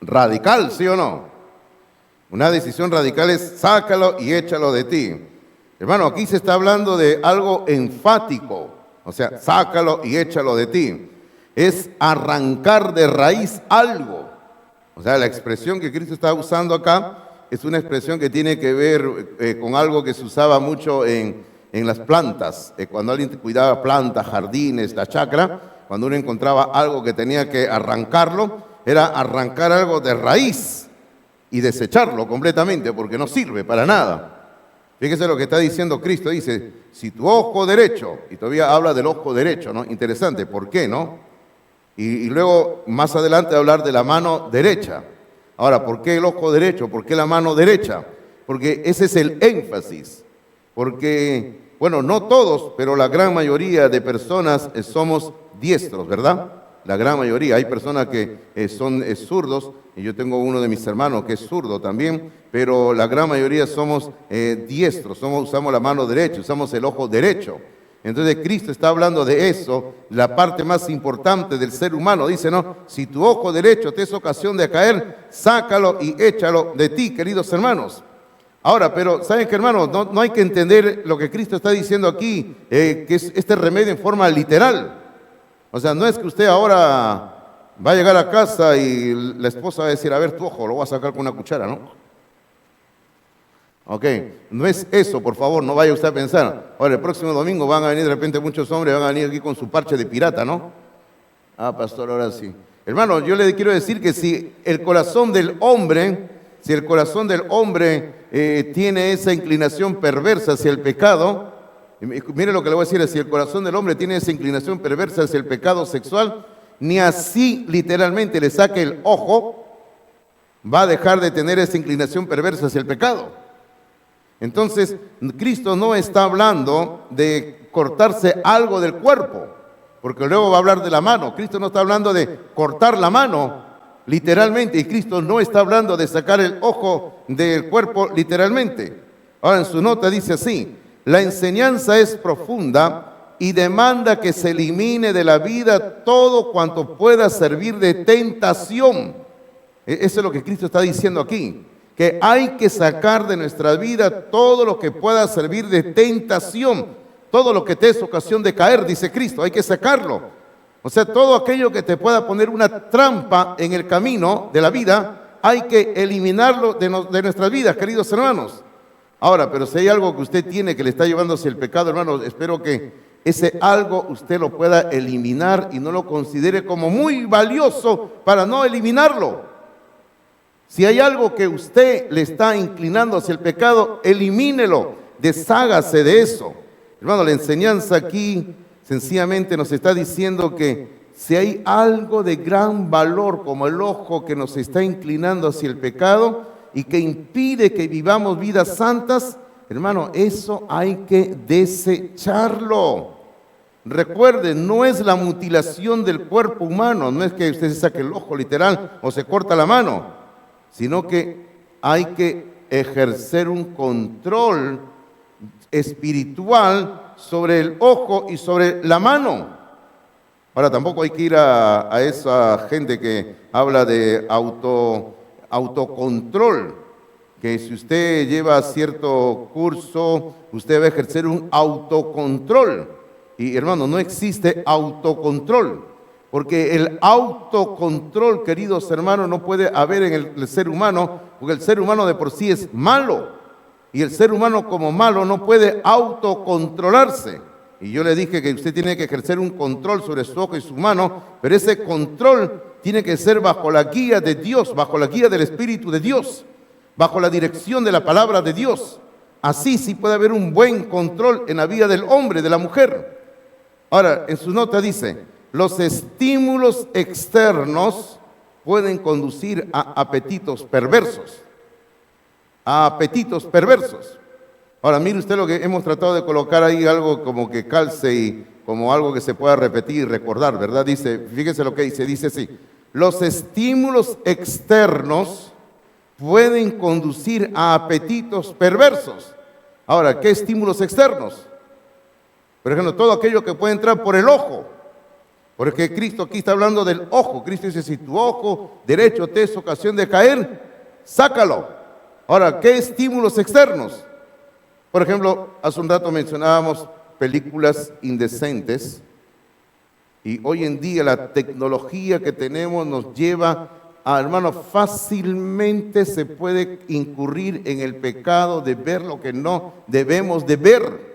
radical, ¿sí o no? Una decisión radical es sácalo y échalo de ti. Hermano, aquí se está hablando de algo enfático, o sea, sácalo y échalo de ti. Es arrancar de raíz algo. O sea, la expresión que Cristo está usando acá es una expresión que tiene que ver con algo que se usaba mucho en las plantas. Cuando alguien cuidaba plantas, jardines, la chacra, cuando uno encontraba algo que tenía que arrancarlo, era arrancar algo de raíz y desecharlo completamente porque no sirve para nada. Fíjese lo que está diciendo Cristo, dice, si tu ojo derecho, y todavía habla del ojo derecho, ¿no? Interesante, ¿por qué, no? Y luego, más adelante, hablar de la mano derecha. Ahora, ¿por qué el ojo derecho? ¿Por qué la mano derecha? Porque ese es el énfasis. Porque, bueno, no todos, pero la gran mayoría de personas somos diestros, ¿verdad? La gran mayoría. Hay personas que son zurdos, y yo tengo uno de mis hermanos que es zurdo también, pero la gran mayoría somos diestros, usamos la mano derecha, usamos el ojo derecho. Entonces Cristo está hablando de eso, la parte más importante del ser humano. Dice, no, si tu ojo derecho te es ocasión de caer, sácalo y échalo de ti, queridos hermanos. Ahora, pero ¿saben qué, hermanos? No hay que entender lo que Cristo está diciendo aquí, que es este remedio en forma literal. O sea, no es que usted ahora va a llegar a casa y la esposa va a decir, a ver, tu ojo, lo voy a sacar con una cuchara, ¿no? Ok, no es eso, por favor, no vaya usted a pensar. Ahora, el próximo domingo van a venir de repente muchos hombres, van a venir aquí con su parche de pirata, ¿no? Ah, pastor, ahora sí. Hermano, yo le quiero decir que si el corazón del hombre, tiene esa inclinación perversa hacia el pecado, mire lo que le voy a decir, si el corazón del hombre tiene esa inclinación perversa hacia el pecado sexual, ni así literalmente le saque el ojo, va a dejar de tener esa inclinación perversa hacia el pecado. Entonces, Cristo no está hablando de cortarse algo del cuerpo, porque luego va a hablar de la mano. Cristo no está hablando de cortar la mano literalmente, y Cristo no está hablando de sacar el ojo del cuerpo literalmente. Ahora, en su nota dice así: la enseñanza es profunda y demanda que se elimine de la vida todo cuanto pueda servir de tentación. Eso es lo que Cristo está diciendo aquí, que hay que sacar de nuestra vida todo lo que pueda servir de tentación, todo lo que te es ocasión de caer, dice Cristo, hay que sacarlo. O sea, todo aquello que te pueda poner una trampa en el camino de la vida, hay que eliminarlo de nuestras vidas, queridos hermanos. Ahora, pero si hay algo que usted tiene que le está llevando hacia el pecado, hermanos, espero que ese algo usted lo pueda eliminar y no lo considere como muy valioso para no eliminarlo. Si hay algo que usted le está inclinando hacia el pecado, elimínelo, deshágase de eso. Hermano, la enseñanza aquí sencillamente nos está diciendo que si hay algo de gran valor como el ojo que nos está inclinando hacia el pecado y que impide que vivamos vidas santas, hermano, eso hay que desecharlo. Recuerden, no es la mutilación del cuerpo humano, no es que usted se saque el ojo literal o se corta la mano, sino que hay que ejercer un control espiritual sobre el ojo y sobre la mano. Ahora, tampoco hay que ir a esa gente que habla de autocontrol, que si usted lleva cierto curso, usted va a ejercer un autocontrol. Y hermano, no existe autocontrol. Porque el autocontrol, queridos hermanos, no puede haber en el ser humano, porque el ser humano de por sí es malo. Y el ser humano como malo no puede autocontrolarse. Y yo le dije que usted tiene que ejercer un control sobre su ojo y su mano, pero ese control tiene que ser bajo la guía de Dios, bajo la guía del Espíritu de Dios, bajo la dirección de la palabra de Dios. Así sí puede haber un buen control en la vida del hombre, de la mujer. Ahora, en su nota dice: los estímulos externos pueden conducir a apetitos perversos. A apetitos perversos. Ahora, mire usted lo que hemos tratado de colocar ahí, algo como que calce y como algo que se pueda repetir y recordar, ¿verdad? Dice, fíjese lo que dice así: los estímulos externos pueden conducir a apetitos perversos. Ahora, ¿qué estímulos externos? Por ejemplo, todo aquello que puede entrar por el ojo. Porque Cristo aquí está hablando del ojo. Cristo dice, si tu ojo derecho te es ocasión de caer, sácalo. Ahora, ¿qué estímulos externos? Por ejemplo, hace un rato mencionábamos películas indecentes. Y hoy en día la tecnología que tenemos nos lleva a, hermano, fácilmente se puede incurrir en el pecado de ver lo que no debemos de ver.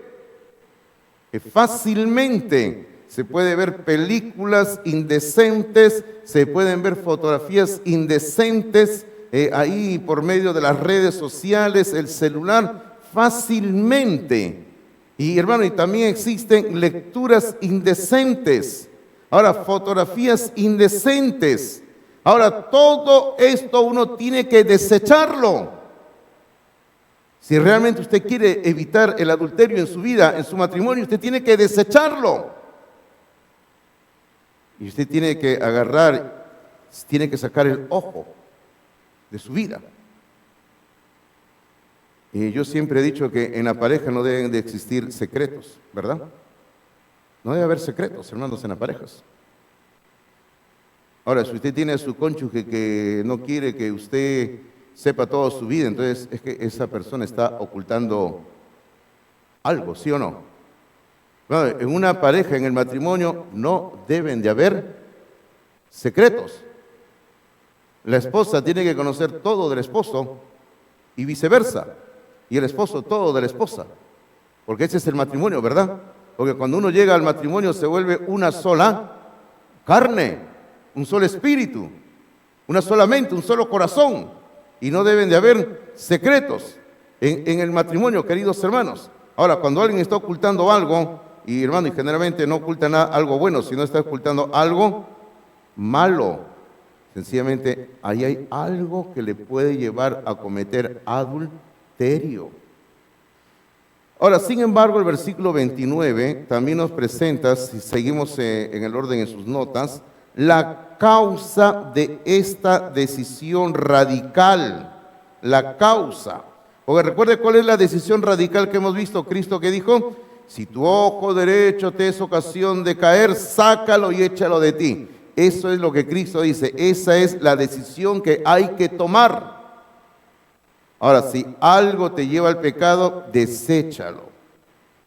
Fácilmente se puede ver películas indecentes, se pueden ver fotografías indecentes ahí por medio de las redes sociales, el celular, fácilmente. Y hermano, y también existen lecturas indecentes. Ahora, fotografías indecentes. Ahora, todo esto uno tiene que desecharlo. Si realmente usted quiere evitar el adulterio en su vida, en su matrimonio, usted tiene que desecharlo. Y usted tiene que agarrar, tiene que sacar el ojo de su vida. Y yo siempre he dicho que en la pareja no deben de existir secretos, ¿verdad? No debe haber secretos, hermanos, en las parejas. Ahora, si usted tiene a su cónyuge que no quiere que usted sepa toda su vida, entonces es que esa persona está ocultando algo, ¿sí o no? Bueno, en una pareja, en el matrimonio, no deben de haber secretos. La esposa tiene que conocer todo del esposo y viceversa. Y el esposo todo de la esposa. Porque ese es el matrimonio, ¿verdad? Porque cuando uno llega al matrimonio se vuelve una sola carne, un solo espíritu, una sola mente, un solo corazón. Y no deben de haber secretos en el matrimonio, queridos hermanos. Ahora, cuando alguien está ocultando algo, y hermano, y generalmente no oculta algo bueno, sino está ocultando algo malo, sencillamente ahí hay algo que le puede llevar a cometer adulterio. Ahora, sin embargo, el versículo 29 también nos presenta, si seguimos en el orden en sus notas, la causa de esta decisión radical. La causa. Porque recuerde cuál es la decisión radical que hemos visto. Cristo que dijo: si tu ojo derecho te es ocasión de caer, sácalo y échalo de ti. Eso es lo que Cristo dice. Esa es la decisión que hay que tomar. Ahora, si algo te lleva al pecado, deséchalo.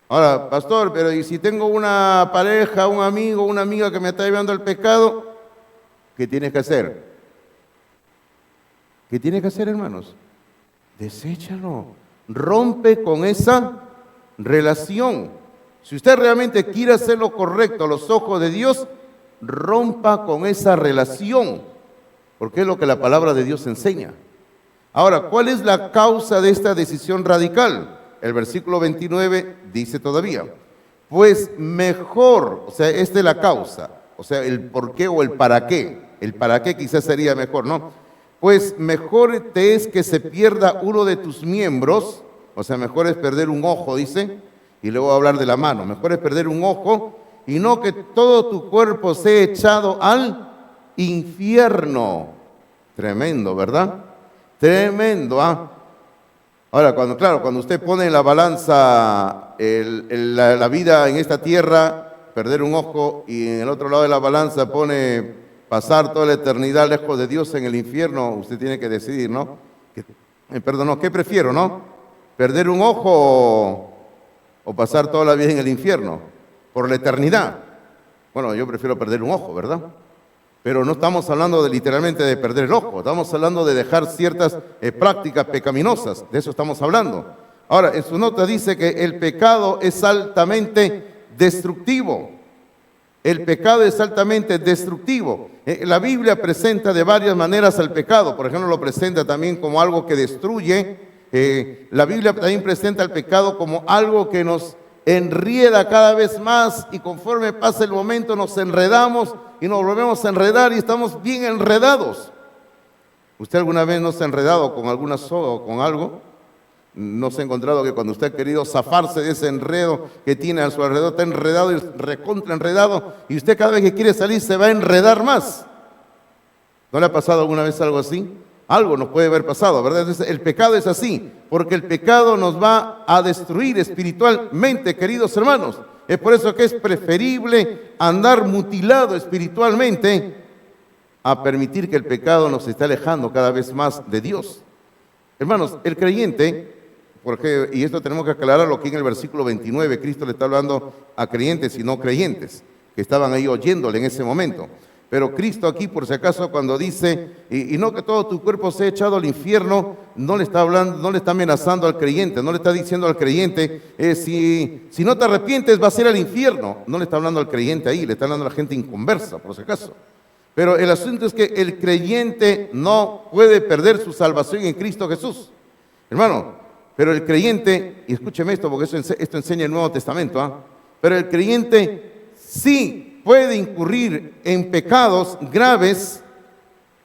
Ahora, pastor, pero ¿y si tengo una pareja, un amigo, una amiga que me está llevando al pecado? ¿Qué tienes que hacer? ¿Qué tienes que hacer, hermanos? Deséchalo. Rompe con esa relación. Si usted realmente quiere hacer lo correcto a los ojos de Dios, rompa con esa relación, porque es lo que la palabra de Dios enseña. Ahora, ¿cuál es la causa de esta decisión radical? El versículo 29 dice todavía: pues mejor, o sea, esta es la causa, o sea, el por qué o el para qué. El para qué quizás sería mejor, ¿no? Pues mejor te es que se pierda uno de tus miembros, o sea, mejor es perder un ojo, dice, y luego va a hablar de la mano. Mejor es perder un ojo y no que todo tu cuerpo sea echado al infierno. Tremendo, ¿verdad? Tremendo, ¿ah? Ahora, cuando usted pone en la balanza la vida en esta tierra, perder un ojo, y en el otro lado de la balanza pone pasar toda la eternidad lejos de Dios en el infierno, usted tiene que decidir, ¿no? ¿Qué prefiero, no? ¿Perder un ojo o pasar toda la vida en el infierno por la eternidad? Bueno, yo prefiero perder un ojo, ¿verdad? Pero no estamos hablando literalmente de perder el ojo, estamos hablando de dejar ciertas prácticas pecaminosas, de eso estamos hablando. Ahora, en su nota dice que el pecado es altamente destructivo. El pecado es altamente destructivo. La Biblia presenta de varias maneras al pecado. Por ejemplo, lo presenta también como algo que destruye. La Biblia también presenta el pecado como algo que nos enrieda cada vez más, y conforme pasa el momento nos enredamos y nos volvemos a enredar y estamos bien enredados. ¿Usted alguna vez no se ha enredado con alguna soga o con algo? ¿No se ha encontrado que cuando usted ha querido zafarse de ese enredo que tiene a su alrededor, está enredado y recontra enredado, y usted cada vez que quiere salir se va a enredar más? ¿No le ha pasado alguna vez algo así? Algo nos puede haber pasado, ¿verdad? Entonces, el pecado es así, porque el pecado nos va a destruir espiritualmente, queridos hermanos. Es por eso que es preferible andar mutilado espiritualmente a permitir que el pecado nos esté alejando cada vez más de Dios. Hermanos, el creyente, y esto tenemos que aclararlo aquí en el versículo 29, Cristo le está hablando a creyentes y no creyentes, que estaban ahí oyéndole en ese momento. Pero Cristo aquí, por si acaso, cuando dice, y no que todo tu cuerpo sea echado al infierno, no le está hablando, no le está amenazando al creyente, no le está diciendo al creyente, si no te arrepientes vas a ir al infierno. No le está hablando al creyente ahí, le está hablando a la gente inconversa, por si acaso. Pero el asunto es que el creyente no puede perder su salvación en Cristo Jesús. Hermano, pero el creyente, y escúcheme esto porque esto enseña el Nuevo Testamento, pero el creyente sí puede incurrir en pecados graves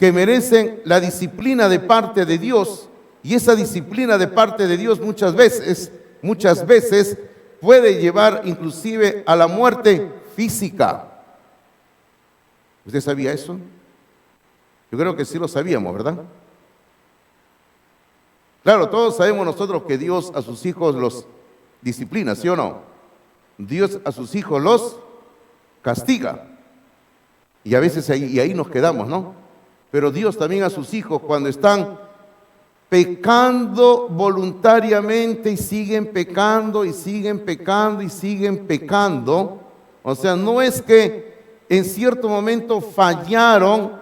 que merecen la disciplina de parte de Dios, y esa disciplina de parte de Dios muchas veces puede llevar inclusive a la muerte física. ¿Usted sabía eso? Yo creo que sí lo sabíamos, ¿verdad? Claro, todos sabemos nosotros que Dios a sus hijos los disciplina, ¿sí o no? Dios a sus hijos los castiga. Y a veces ahí nos quedamos, ¿no? Pero Dios también a sus hijos, cuando están pecando voluntariamente y siguen pecando y siguen pecando y siguen pecando, o sea, no es que en cierto momento fallaron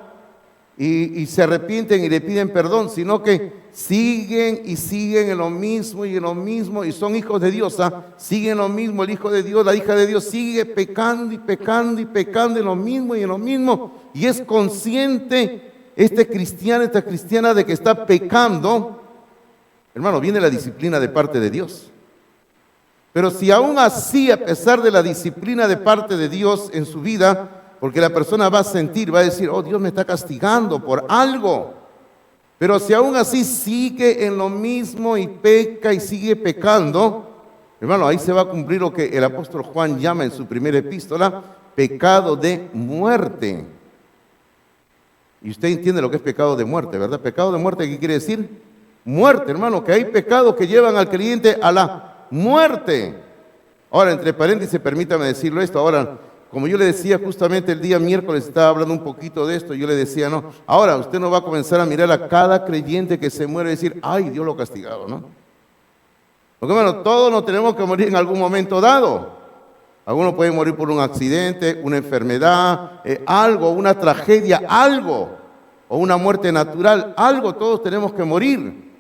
y se arrepienten y le piden perdón, sino que siguen y siguen en lo mismo y en lo mismo, y son hijos de Dios, siguen lo mismo. El hijo de Dios, la hija de Dios sigue pecando y pecando y pecando en lo mismo y en lo mismo, y es consciente este cristiano, esta cristiana, de que está pecando. Hermano, viene la disciplina de parte de Dios. Pero si aún así, a pesar de la disciplina de parte de Dios en su vida, porque la persona va a sentir, va a decir, oh, Dios me está castigando por algo. Pero si aún así sigue en lo mismo y peca y sigue pecando, hermano, ahí se va a cumplir lo que el apóstol Juan llama en su primera epístola, pecado de muerte. Y usted entiende lo que es pecado de muerte, ¿verdad? Pecado de muerte, ¿qué quiere decir? Muerte, hermano, que hay pecados que llevan al creyente a la muerte. Ahora, entre paréntesis, permítame decirlo esto. Ahora, como yo le decía justamente el día miércoles, estaba hablando un poquito de esto, yo le decía, no, ahora usted no va a comenzar a mirar a cada creyente que se muere y decir, ay, Dios lo ha castigado, ¿no? Porque, hermano, todos nos tenemos que morir en algún momento dado. Algunos pueden morir por un accidente, una enfermedad, algo, una tragedia, algo, o una muerte natural, algo, todos tenemos que morir.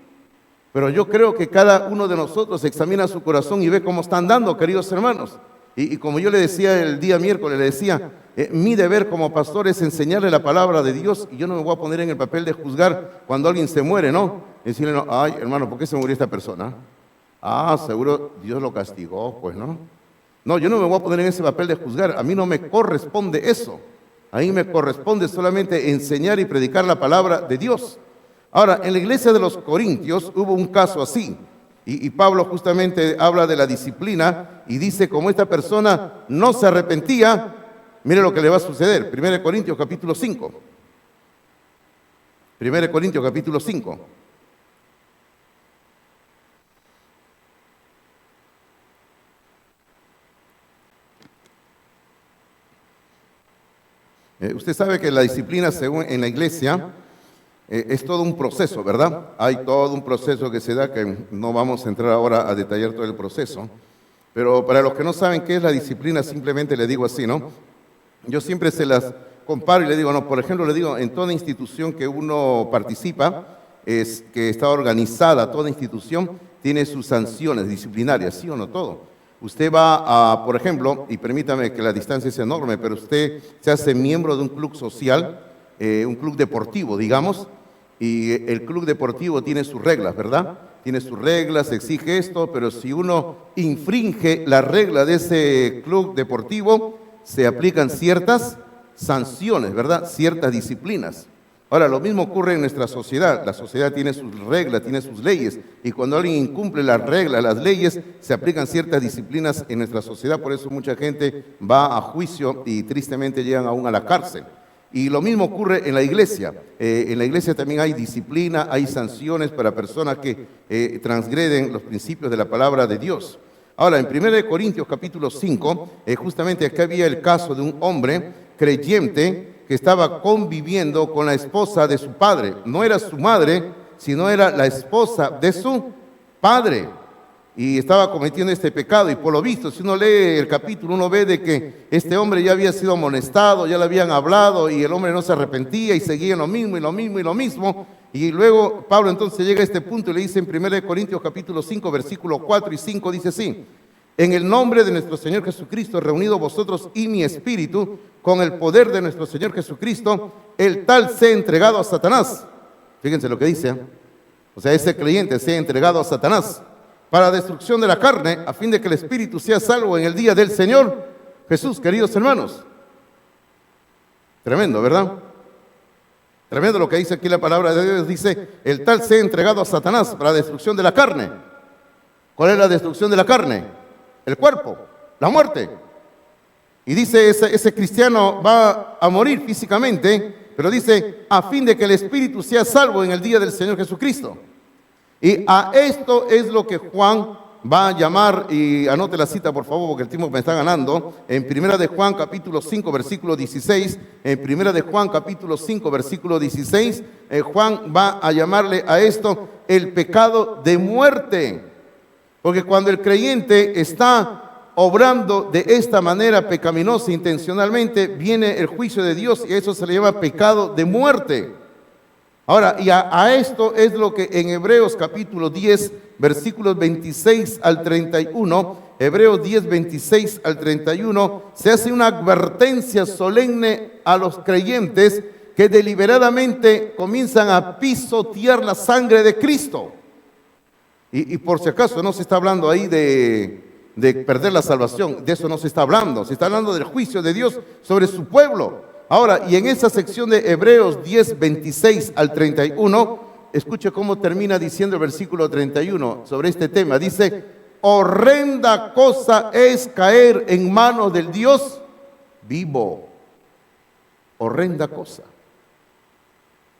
Pero yo creo que cada uno de nosotros examina su corazón y ve cómo está andando, queridos hermanos. Y como yo le decía el día miércoles, le decía, mi deber como pastor es enseñarle la palabra de Dios, y yo no me voy a poner en el papel de juzgar cuando alguien se muere, ¿no? Y decirle, no, ay, hermano, ¿por qué se murió esta persona? Ah, seguro Dios lo castigó, pues, ¿no? No, yo no me voy a poner en ese papel de juzgar, a mí no me corresponde eso. A mí me corresponde solamente enseñar y predicar la palabra de Dios. Ahora, en la iglesia de los Corintios hubo un caso así. Y Pablo justamente habla de la disciplina y dice, como esta persona no se arrepentía, mire lo que le va a suceder. 1 Corintios capítulo 5. 1 Corintios capítulo 5. Usted sabe que la disciplina, según en la iglesia, es todo un proceso, ¿verdad? Hay todo un proceso que se da, que no vamos a entrar ahora a detallar todo el proceso. Pero para los que no saben qué es la disciplina, simplemente le digo así, ¿no? Yo siempre se las comparo y le digo, no, por ejemplo, le digo, en toda institución que uno participa, es que está organizada, toda institución tiene sus sanciones disciplinarias, ¿sí o no? Todo. Usted va a, por ejemplo, y permítame que la distancia es enorme, pero usted se hace miembro de un club social, un club deportivo, digamos, y el club deportivo tiene sus reglas, ¿verdad? Tiene sus reglas, exige esto, pero si uno infringe la regla de ese club deportivo, se aplican ciertas sanciones, ¿verdad? Ciertas disciplinas. Ahora, lo mismo ocurre en nuestra sociedad. La sociedad tiene sus reglas, tiene sus leyes, y cuando alguien incumple las reglas, las leyes, se aplican ciertas disciplinas en nuestra sociedad. Por eso mucha gente va a juicio y tristemente llegan aún a la cárcel. Y lo mismo ocurre en la iglesia. En la iglesia también hay disciplina, hay sanciones para personas que transgreden los principios de la palabra de Dios. Ahora, en 1 Corintios capítulo 5, justamente acá había el caso de un hombre creyente que estaba conviviendo con la esposa de su padre. No era su madre, sino era la esposa de su padre. Y estaba cometiendo este pecado, y por lo visto, si uno lee el capítulo, uno ve de que este hombre ya había sido amonestado, ya le habían hablado, y el hombre no se arrepentía y seguía en lo mismo y lo mismo y lo mismo. Y luego Pablo entonces llega a este punto y le dice en 1 Corintios capítulo 5, versículos 4 y 5, dice así: en el nombre de nuestro Señor Jesucristo, reunido vosotros y mi espíritu, con el poder de nuestro Señor Jesucristo, el tal sea entregado a Satanás. Fíjense lo que dice, o sea, ese creyente sea entregado a Satanás, para destrucción de la carne, a fin de que el espíritu sea salvo en el día del Señor Jesús, queridos hermanos. Tremendo, ¿verdad? Tremendo lo que dice aquí la palabra de Dios. Dice, el tal sea entregado a Satanás para destrucción de la carne. ¿Cuál es la destrucción de la carne? El cuerpo, la muerte. Y dice, ese cristiano va a morir físicamente, pero dice, a fin de que el espíritu sea salvo en el día del Señor Jesucristo. Y a esto es lo que Juan va a llamar, y anote la cita por favor porque el tiempo me está ganando, en Primera de Juan capítulo 5 versículo 16, en Primera de Juan capítulo 5 versículo 16, Juan va a llamarle a esto el pecado de muerte, porque cuando el creyente está obrando de esta manera pecaminosa intencionalmente, viene el juicio de Dios y eso se le llama pecado de muerte. Ahora, y a esto es lo que en Hebreos capítulo 10, versículos 26 al 31, Hebreos 10, 26 al 31, se hace una advertencia solemne a los creyentes que deliberadamente comienzan a pisotear la sangre de Cristo. Y por si acaso no se está hablando ahí de perder la salvación, de eso no se está hablando, se está hablando del juicio de Dios sobre su pueblo. Ahora, y en esa sección de Hebreos 10, 26 al 31, escuche cómo termina diciendo el versículo 31 sobre este tema. Dice, horrenda cosa es caer en manos del Dios vivo. Horrenda cosa.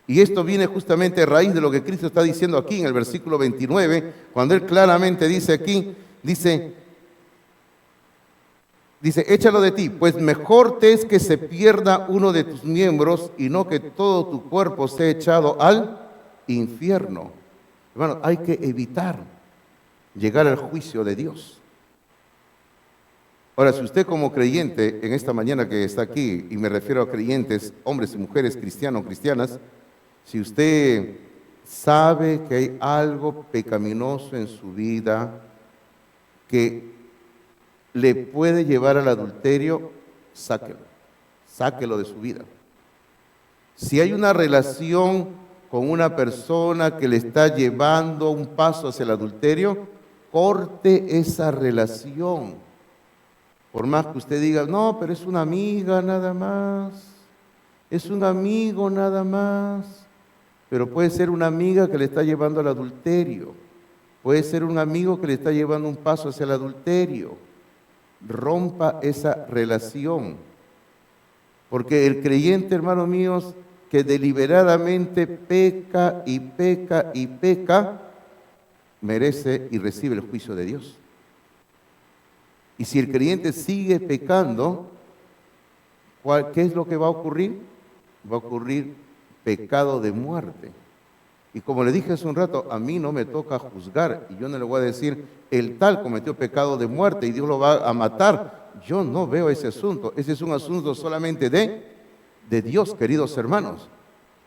Y esto viene justamente a raíz de lo que Cristo está diciendo aquí en el versículo 29, cuando Él claramente dice aquí, dice, échalo de ti, pues mejor te es que se pierda uno de tus miembros y no que todo tu cuerpo sea echado al infierno. Hermano, hay que evitar llegar al juicio de Dios. Ahora, si usted como creyente en esta mañana que está aquí, y me refiero a creyentes, hombres y mujeres, cristianos, cristianas, si usted sabe que hay algo pecaminoso en su vida que le puede llevar al adulterio, sáquelo de su vida. Si hay una relación con una persona que le está llevando un paso hacia el adulterio, corte esa relación. Por más que usted diga, no, pero es una amiga nada más, es un amigo nada más, pero puede ser una amiga que le está llevando al adulterio, puede ser un amigo que le está llevando un paso hacia el adulterio. Rompa esa relación, porque el creyente, hermanos míos, que deliberadamente peca y peca y peca, merece y recibe el juicio de Dios. Y si el creyente sigue pecando, ¿qué es lo que va a ocurrir? Va a ocurrir pecado de muerte. Y como le dije hace un rato, a mí no me toca juzgar y yo no le voy a decir, el tal cometió pecado de muerte y Dios lo va a matar. Yo no veo ese asunto. Ese es un asunto solamente de Dios, queridos hermanos.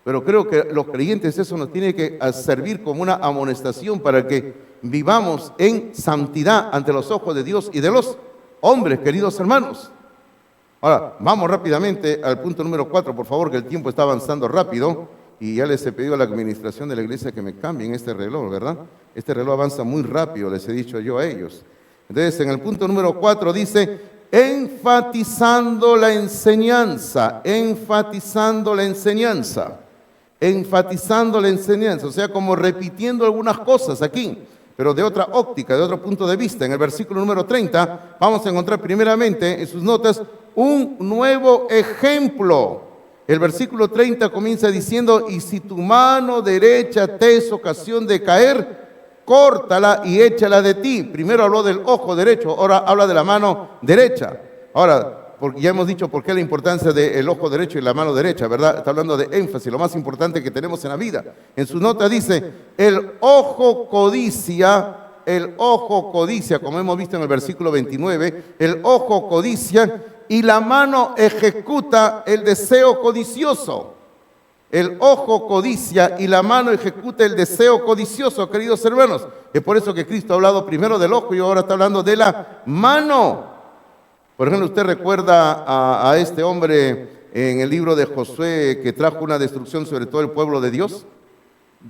Pero creo que los creyentes eso nos tiene que servir como una amonestación para que vivamos en santidad ante los ojos de Dios y de los hombres, queridos hermanos. Ahora, vamos rápidamente al punto número 4, por favor, que el tiempo está avanzando rápido. Y ya les he pedido a la administración de la iglesia que me cambien este reloj, ¿verdad? Este reloj avanza muy rápido, les he dicho yo a ellos. Entonces, en el punto número 4 dice, enfatizando la enseñanza, o sea, como repitiendo algunas cosas aquí, pero de otra óptica, de otro punto de vista. En el versículo número 30 vamos a encontrar primeramente en sus notas un nuevo ejemplo. El versículo 30 comienza diciendo, y si tu mano derecha te es ocasión de caer, córtala y échala de ti. Primero habló del ojo derecho, ahora habla de la mano derecha. Ahora, porque ya hemos dicho por qué la importancia del ojo derecho y la mano derecha, ¿verdad? Está hablando de énfasis, lo más importante que tenemos en la vida. En su nota dice, el ojo codicia, como hemos visto en el versículo 29, el ojo codicia y la mano ejecuta el deseo codicioso. El ojo codicia y la mano ejecuta el deseo codicioso, queridos hermanos. Es por eso que Cristo ha hablado primero del ojo y ahora está hablando de la mano. Por ejemplo, usted recuerda a este hombre en el libro de Josué que trajo una destrucción sobre todo el pueblo de Dios.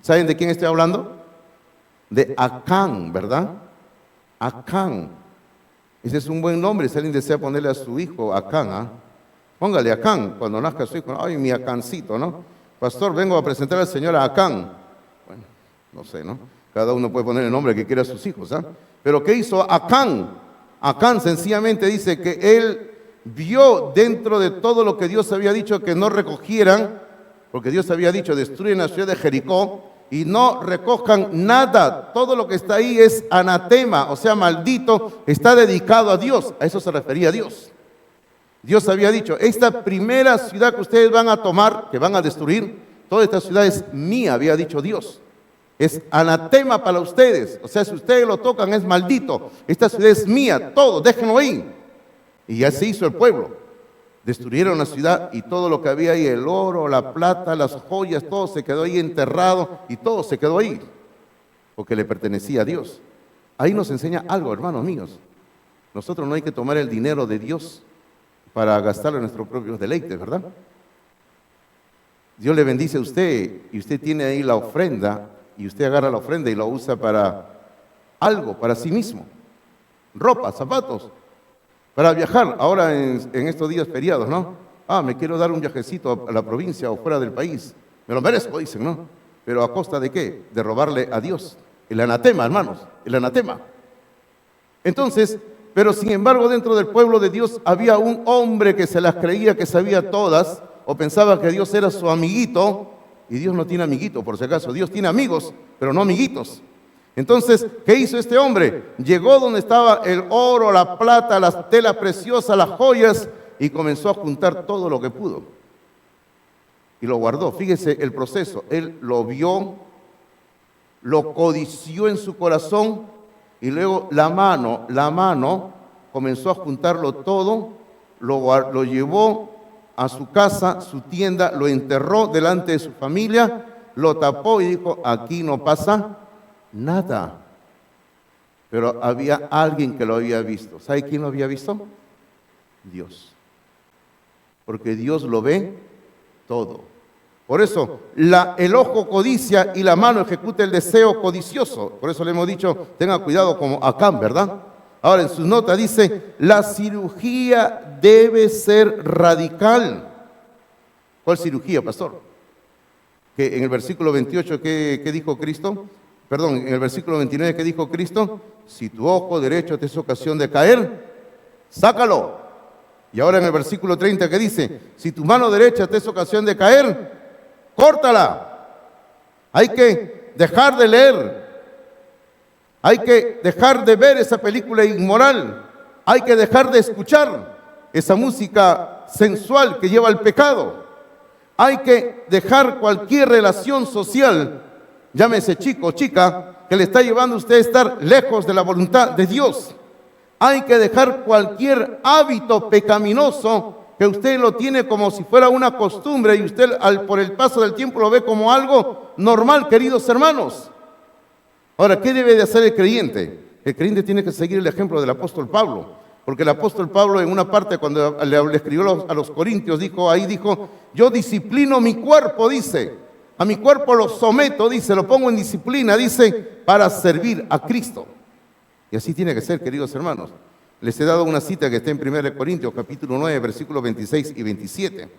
¿Saben de quién estoy hablando? De Acán, ¿verdad? Acán. Ese es un buen nombre, si alguien desea ponerle a su hijo Acán, ¿ah? Póngale Acán, cuando nazca su hijo, ay, mi Acancito, ¿no? Pastor, vengo a presentar al Señor a Acán. Bueno, no sé, ¿no? Cada uno puede poner el nombre que quiera a sus hijos, ¿ah? Pero ¿qué hizo Acán? Acán sencillamente dice que él vio dentro de todo lo que Dios había dicho que no recogieran, porque Dios había dicho, destruyen la ciudad de Jericó, y no recojan nada. Todo lo que está ahí es anatema, o sea, maldito, está dedicado a Dios. A eso se refería a Dios. Dios había dicho, esta primera ciudad que ustedes van a tomar, que van a destruir, toda esta ciudad es mía, había dicho Dios. Es anatema para ustedes. O sea, si ustedes lo tocan es maldito. Esta ciudad es mía, todo, déjenlo ahí. Y ya se hizo el pueblo. Destruyeron la ciudad y todo lo que había ahí, el oro, la plata, las joyas, todo se quedó ahí enterrado y todo se quedó ahí, porque le pertenecía a Dios. Ahí nos enseña algo, hermanos míos. Nosotros no hay que tomar el dinero de Dios para gastarlo en nuestros propios deleites, ¿verdad? Dios le bendice a usted y usted tiene ahí la ofrenda y usted agarra la ofrenda y la usa para algo, para sí mismo. Ropa, zapatos. Para viajar, ahora en estos días feriados, ¿no? Me quiero dar un viajecito a la provincia o fuera del país. Me lo merezco, dicen, ¿no? Pero ¿a costa de qué? De robarle a Dios. El anatema, hermanos, el anatema. Entonces, pero sin embargo, dentro del pueblo de Dios había un hombre que se las creía que sabía todas, o pensaba que Dios era su amiguito, y Dios no tiene amiguito, por si acaso. Dios tiene amigos, pero no amiguitos. Entonces, ¿qué hizo este hombre? Llegó donde estaba el oro, la plata, las telas preciosas, las joyas, y comenzó a juntar todo lo que pudo. Y lo guardó. Fíjese el proceso. Él lo vio, lo codició en su corazón, y luego la mano comenzó a juntarlo todo, lo llevó a su casa, su tienda, lo enterró delante de su familia, lo tapó y dijo, aquí no pasa nada. Pero había alguien que lo había visto. ¿Sabe quién lo había visto? Dios. Porque Dios lo ve todo. Por eso, el ojo codicia y la mano ejecuta el deseo codicioso. Por eso le hemos dicho, tenga cuidado como Acán, ¿verdad? Ahora en sus notas dice, la cirugía debe ser radical. ¿Cuál cirugía, pastor? Que en el versículo 28, ¿qué dijo Cristo? Perdón, en el versículo 29, ¿qué dijo Cristo? Si tu ojo derecho te es ocasión de caer, sácalo. Y ahora en el versículo 30, ¿qué dice? Si tu mano derecha te es ocasión de caer, córtala. Hay que dejar de leer. Hay que dejar de ver esa película inmoral. Hay que dejar de escuchar esa música sensual que lleva al pecado. Hay que dejar cualquier relación social, llámese chico o chica, que le está llevando a usted a estar lejos de la voluntad de Dios. Hay que dejar cualquier hábito pecaminoso que usted lo tiene como si fuera una costumbre y usted por el paso del tiempo lo ve como algo normal, queridos hermanos. Ahora, ¿qué debe de hacer el creyente? El creyente tiene que seguir el ejemplo del apóstol Pablo, porque el apóstol Pablo en una parte cuando le escribió a los corintios, dijo, yo disciplino mi cuerpo, dice, a mi cuerpo lo someto, dice, lo pongo en disciplina, dice, para servir a Cristo. Y así tiene que ser, queridos hermanos. Les he dado una cita que está en 1 Corintios, capítulo 9, versículos 26 y 27.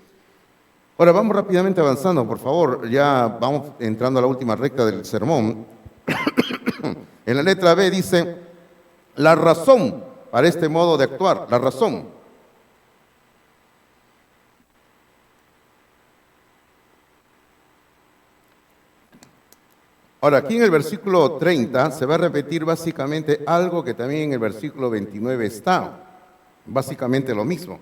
Ahora, vamos rápidamente avanzando, por favor. Ya vamos entrando a la última recta del sermón. En la letra B dice, la razón para este modo de actuar, la razón. Ahora, aquí en el versículo 30 se va a repetir básicamente algo que también en el versículo 29 está. Básicamente lo mismo.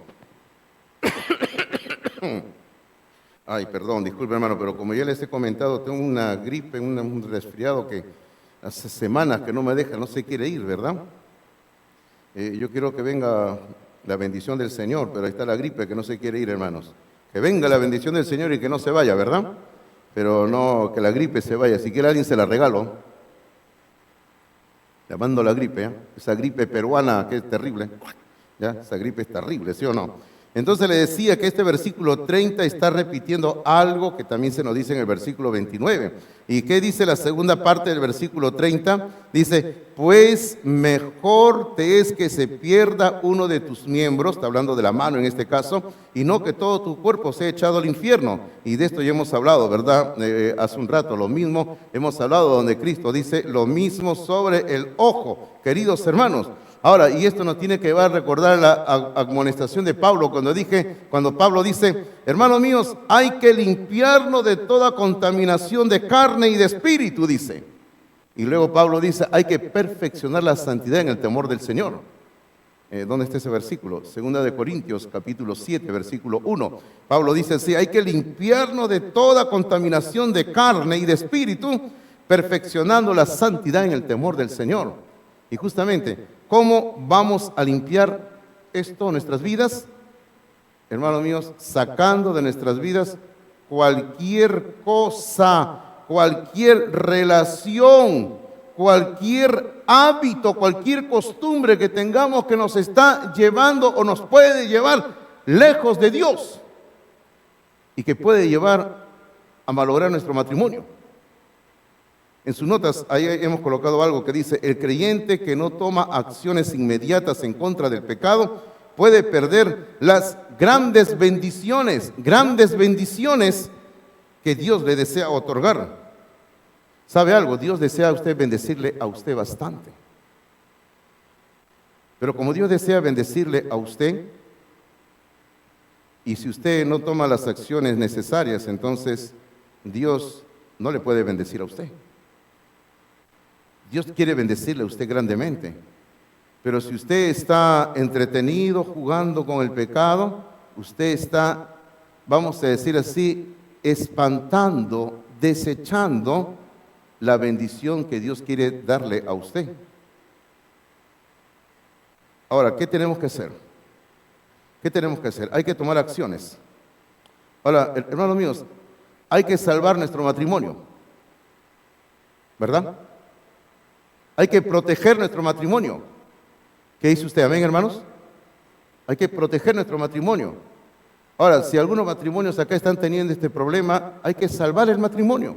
Ay, perdón, disculpe hermano, pero como ya les he comentado, tengo una gripe, un resfriado que hace semanas que no me deja, no se quiere ir, ¿verdad? Yo quiero que venga la bendición del Señor, pero ahí está la gripe que no se quiere ir, hermanos. Que venga la bendición del Señor y que no se vaya, ¿verdad? Pero no que la gripe se vaya. Si quiere alguien se la regalo. Le mando la gripe, ¿eh? Esa gripe peruana que es terrible. ¿Ya? Esa gripe es terrible, ¿sí o no? Entonces le decía que este versículo 30 está repitiendo algo que también se nos dice en el versículo 29. ¿Y qué dice la segunda parte del versículo 30? Dice, pues mejor te es que se pierda uno de tus miembros, está hablando de la mano en este caso, y no que todo tu cuerpo sea echado al infierno. Y de esto ya hemos hablado, ¿verdad? Hace un rato lo mismo hemos hablado donde Cristo dice lo mismo sobre el ojo, queridos hermanos. Ahora, y esto nos tiene que llevar a recordar la amonestación de Pablo cuando Pablo dice, hermanos míos, hay que limpiarnos de toda contaminación de carne y de espíritu, dice. Y luego Pablo dice, hay que perfeccionar la santidad en el temor del Señor. ¿Dónde está ese versículo? Segunda de Corintios, capítulo 7, versículo 1. Pablo dice así, hay que limpiarnos de toda contaminación de carne y de espíritu, perfeccionando la santidad en el temor del Señor. Y justamente, ¿cómo vamos a limpiar esto en nuestras vidas? Hermanos míos, sacando de nuestras vidas cualquier cosa, cualquier relación, cualquier hábito, cualquier costumbre que tengamos que nos está llevando o nos puede llevar lejos de Dios y que puede llevar a malograr nuestro matrimonio. En sus notas, ahí hemos colocado algo que dice, el creyente que no toma acciones inmediatas en contra del pecado puede perder las grandes bendiciones que Dios le desea otorgar. ¿Sabe algo? Dios desea a usted bendecirle a usted bastante. Pero como Dios desea bendecirle a usted, y si usted no toma las acciones necesarias, entonces Dios no le puede bendecir a usted. Dios quiere bendecirle a usted grandemente, pero si usted está entretenido jugando con el pecado, usted está, vamos a decir así, espantando, desechando la bendición que Dios quiere darle a usted. Ahora, ¿qué tenemos que hacer? ¿Qué tenemos que hacer? Hay que tomar acciones. Ahora, hermanos míos, hay que salvar nuestro matrimonio, ¿verdad? Hay que proteger nuestro matrimonio. ¿Qué dice usted? ¿Amén, hermanos? Hay que proteger nuestro matrimonio. Ahora, si algunos matrimonios acá están teniendo este problema, hay que salvar el matrimonio.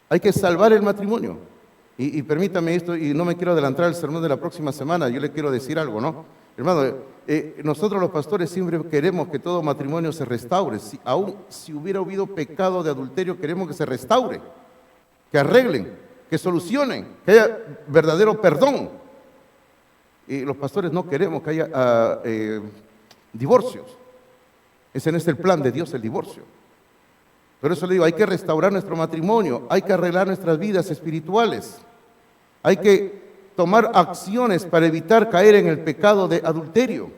Hay que salvar el matrimonio. Y permítame esto, y no me quiero adelantar al sermón de la próxima semana, yo le quiero decir algo, ¿no? Hermano, nosotros los pastores siempre queremos que todo matrimonio se restaure. Aún si hubiera habido pecado de adulterio, queremos que se restaure, que arreglen, que solucionen, que haya verdadero perdón. Y los pastores no queremos que haya divorcios. Ese no es el plan de Dios, el divorcio. Por eso le digo, hay que restaurar nuestro matrimonio, hay que arreglar nuestras vidas espirituales, hay que tomar acciones para evitar caer en el pecado de adulterio.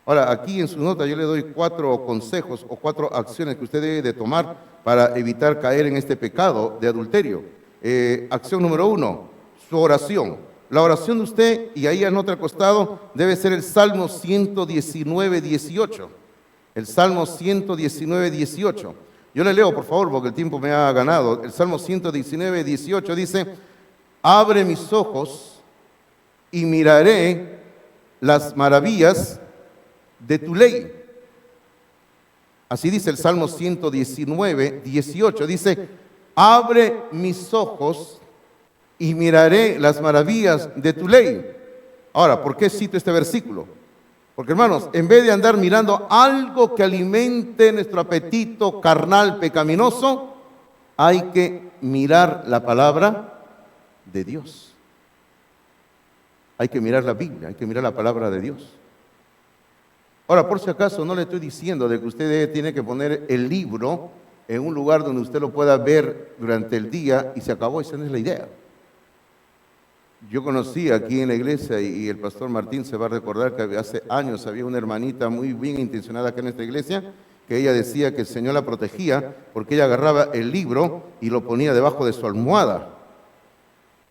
Ahora, aquí en su nota yo le doy 4 consejos o 4 acciones que usted debe de tomar para evitar caer en este pecado de adulterio. Acción número 1, su oración. La oración de usted, y ahí en otro costado, debe ser el Salmo 119, 18. El Salmo 119, 18. Yo le leo, por favor, porque el tiempo me ha ganado. El Salmo 119, 18 dice, abre mis ojos y miraré las maravillas de tu ley. Así dice el Salmo 119, 18. Dice, abre mis ojos y miraré las maravillas de tu ley. Ahora, ¿por qué cito este versículo? Porque, hermanos, en vez de andar mirando algo que alimente nuestro apetito carnal pecaminoso, hay que mirar la palabra de Dios. Hay que mirar la Biblia, hay que mirar la palabra de Dios. Ahora, por si acaso, no le estoy diciendo de que usted tiene que poner el libro en un lugar donde usted lo pueda ver durante el día y se acabó, esa no es la idea. Yo conocí aquí en la iglesia, y el pastor Martín se va a recordar que hace años había una hermanita muy bien intencionada acá en esta iglesia, que ella decía que el Señor la protegía porque ella agarraba el libro y lo ponía debajo de su almohada.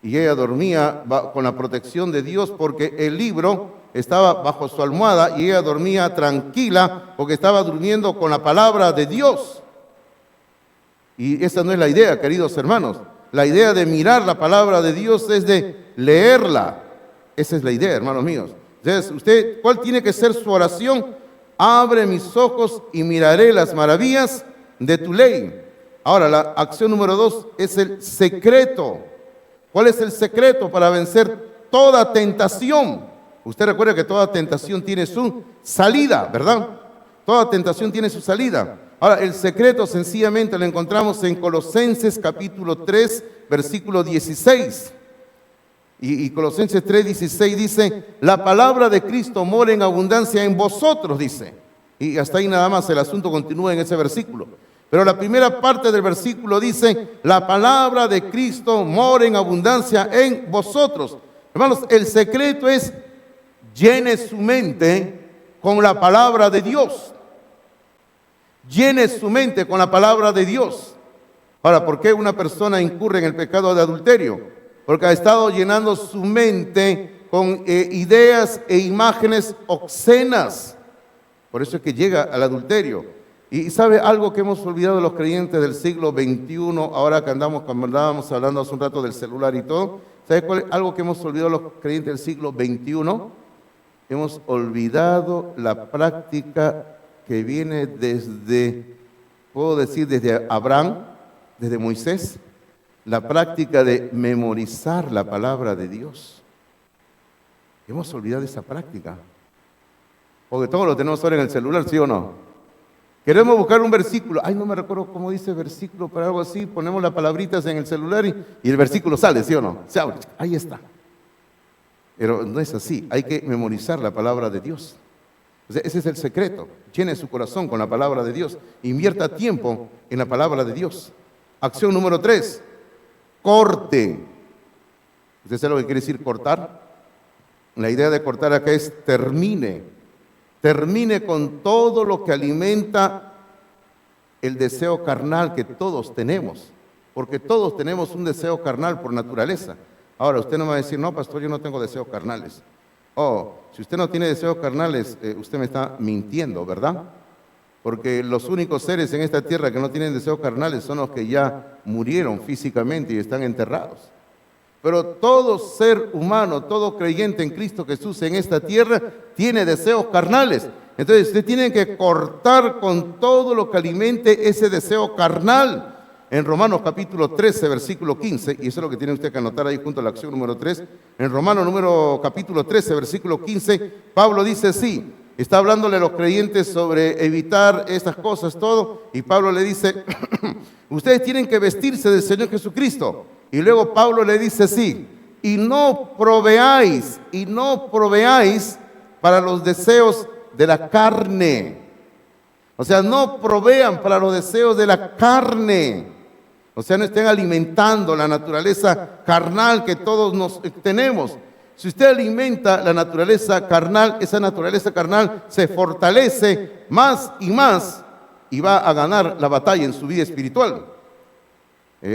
Y ella dormía con la protección de Dios porque el libro estaba bajo su almohada y ella dormía tranquila porque estaba durmiendo con la palabra de Dios. Y esa no es la idea, queridos hermanos. La idea de mirar la palabra de Dios es de leerla. Esa es la idea, hermanos míos. Entonces, usted, ¿cuál tiene que ser su oración? Abre mis ojos y miraré las maravillas de tu ley. Ahora, la acción número 2 es el secreto. ¿Cuál es el secreto para vencer toda tentación? Usted recuerda que toda tentación tiene su salida, ¿verdad? Toda tentación tiene su salida. Ahora, el secreto sencillamente lo encontramos en Colosenses capítulo 3, versículo 16. Y Colosenses 3:16 dice, la palabra de Cristo mora en abundancia en vosotros, dice. Y hasta ahí nada más, el asunto continúa en ese versículo. Pero la primera parte del versículo dice, la palabra de Cristo mora en abundancia en vosotros. Hermanos, el secreto es, llene su mente con la palabra de Dios. Llene su mente con la palabra de Dios. Ahora, ¿por qué una persona incurre en el pecado de adulterio? Porque ha estado llenando su mente con ideas e imágenes obscenas. Por eso es que llega al adulterio. Y sabe algo que hemos olvidado los creyentes del siglo XXI, ahora que andábamos hablando hace un rato del celular y todo. ¿Sabe cuál es algo que hemos olvidado los creyentes del siglo XXI? Hemos olvidado la práctica que viene desde, puedo decir, desde Abraham, desde Moisés, la práctica de memorizar la palabra de Dios. Hemos olvidado esa práctica. Porque todo lo tenemos ahora en el celular, ¿sí o no? Queremos buscar un versículo. Ay, no me recuerdo cómo dice versículo, pero algo así. Ponemos las palabritas en el celular y el versículo sale, ¿sí o no? Se abre. Ahí está. Pero no es así. Hay que memorizar la palabra de Dios. O sea, ese es el secreto. Llene su corazón con la palabra de Dios. Invierta tiempo en la palabra de Dios. Acción número 3. Corte. ¿Usted sabe lo que quiere decir cortar? La idea de cortar acá es termine. Termine con todo lo que alimenta el deseo carnal que todos tenemos. Porque todos tenemos un deseo carnal por naturaleza. Ahora, usted no me va a decir, no, pastor, yo no tengo deseos carnales. Oh, si usted no tiene deseos carnales, usted me está mintiendo, ¿verdad? Porque los únicos seres en esta tierra que no tienen deseos carnales son los que ya murieron físicamente y están enterrados. Pero todo ser humano, todo creyente en Cristo Jesús en esta tierra tiene deseos carnales. Entonces usted tiene que cortar con todo lo que alimente ese deseo carnal. En Romanos capítulo 13, versículo 15, y eso es lo que tiene usted que anotar ahí junto a la acción número 3. En Romanos capítulo 13, versículo 15, Pablo dice así. Está hablándole a los creyentes sobre evitar estas cosas, todo, y Pablo le dice, ustedes tienen que vestirse del Señor Jesucristo. Y luego Pablo le dice así, y no proveáis para los deseos de la carne. O sea, no provean para los deseos de la carne. O sea, no estén alimentando la naturaleza carnal que todos tenemos. Si usted alimenta la naturaleza carnal, esa naturaleza carnal se fortalece más y más y va a ganar la batalla en su vida espiritual.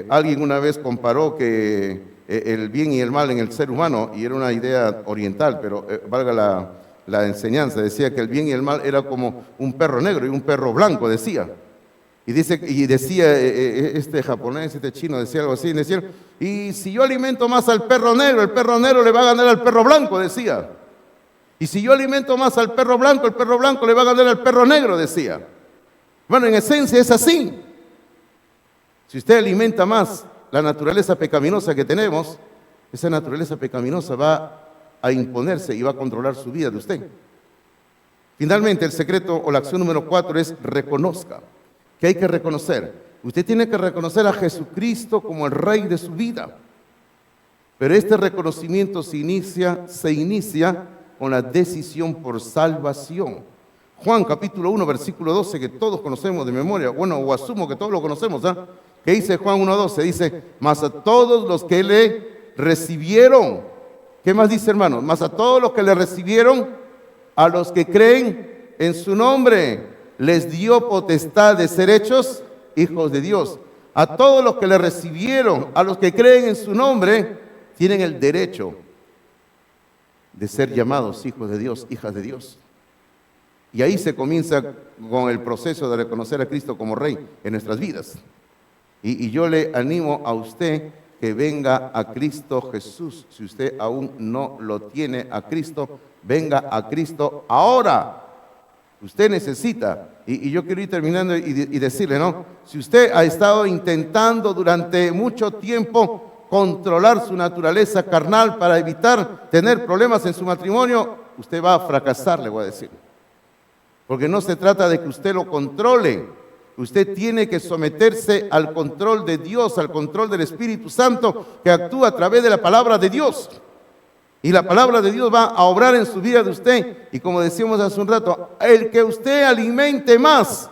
Alguien una vez comparó que el bien y el mal en el ser humano, y era una idea oriental, pero valga la enseñanza, decía que el bien y el mal era como un perro negro y un perro blanco, decía. Y decía este japonés, este chino, decía algo así, decía, y si yo alimento más al perro negro, el perro negro le va a ganar al perro blanco, decía. Y si yo alimento más al perro blanco, el perro blanco le va a ganar al perro negro, decía. Bueno, en esencia es así. Si usted alimenta más la naturaleza pecaminosa que tenemos, esa naturaleza pecaminosa va a imponerse y va a controlar su vida de usted. Finalmente, el secreto o la acción número 4 es reconozca. ¿Qué hay que reconocer? Usted tiene que reconocer a Jesucristo como el Rey de su vida. Pero este reconocimiento se inicia con la decisión por salvación. Juan capítulo 1, versículo 12, que todos conocemos de memoria, bueno, o asumo que todos lo conocemos, ¿ah? ¿Qué dice Juan 1:12? Dice, mas a todos los que le recibieron. ¿Qué más dice, hermano? Mas a todos los que le recibieron, a los que creen en su nombre, les dio potestad de ser hechos hijos de Dios. A todos los que le recibieron, a los que creen en su nombre, tienen el derecho de ser llamados hijos de Dios, hijas de Dios. Y ahí se comienza con el proceso de reconocer a Cristo como Rey en nuestras vidas. Y yo le animo a usted que venga a Cristo Jesús. Si usted aún no lo tiene a Cristo, venga a Cristo ahora. Usted necesita, y yo quiero ir terminando y decirle, ¿no? Si usted ha estado intentando durante mucho tiempo controlar su naturaleza carnal para evitar tener problemas en su matrimonio, usted va a fracasar, le voy a decir. Porque no se trata de que usted lo controle. Usted tiene que someterse al control de Dios, al control del Espíritu Santo que actúa a través de la palabra de Dios. Y la palabra de Dios va a obrar en su vida de usted. Y como decíamos hace un rato, el que usted alimente más,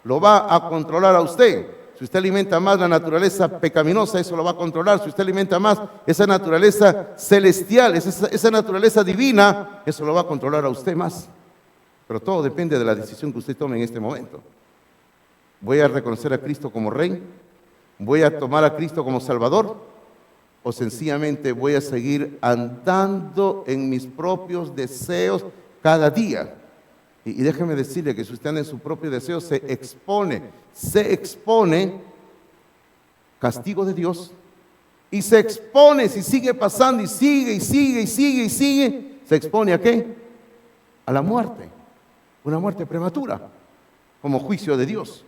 lo va a controlar a usted. Si usted alimenta más la naturaleza pecaminosa, eso lo va a controlar. Si usted alimenta más esa naturaleza celestial, esa naturaleza divina, eso lo va a controlar a usted más. Pero todo depende de la decisión que usted tome en este momento. ¿Voy a reconocer a Cristo como Rey? ¿Voy a tomar a Cristo como Salvador? ¿O sencillamente voy a seguir andando en mis propios deseos cada día? Y déjeme decirle que si usted anda en su propio deseo, se expone castigo de Dios, y se expone, si sigue pasando y sigue, se expone ¿a qué? A la muerte, una muerte prematura, como juicio de Dios.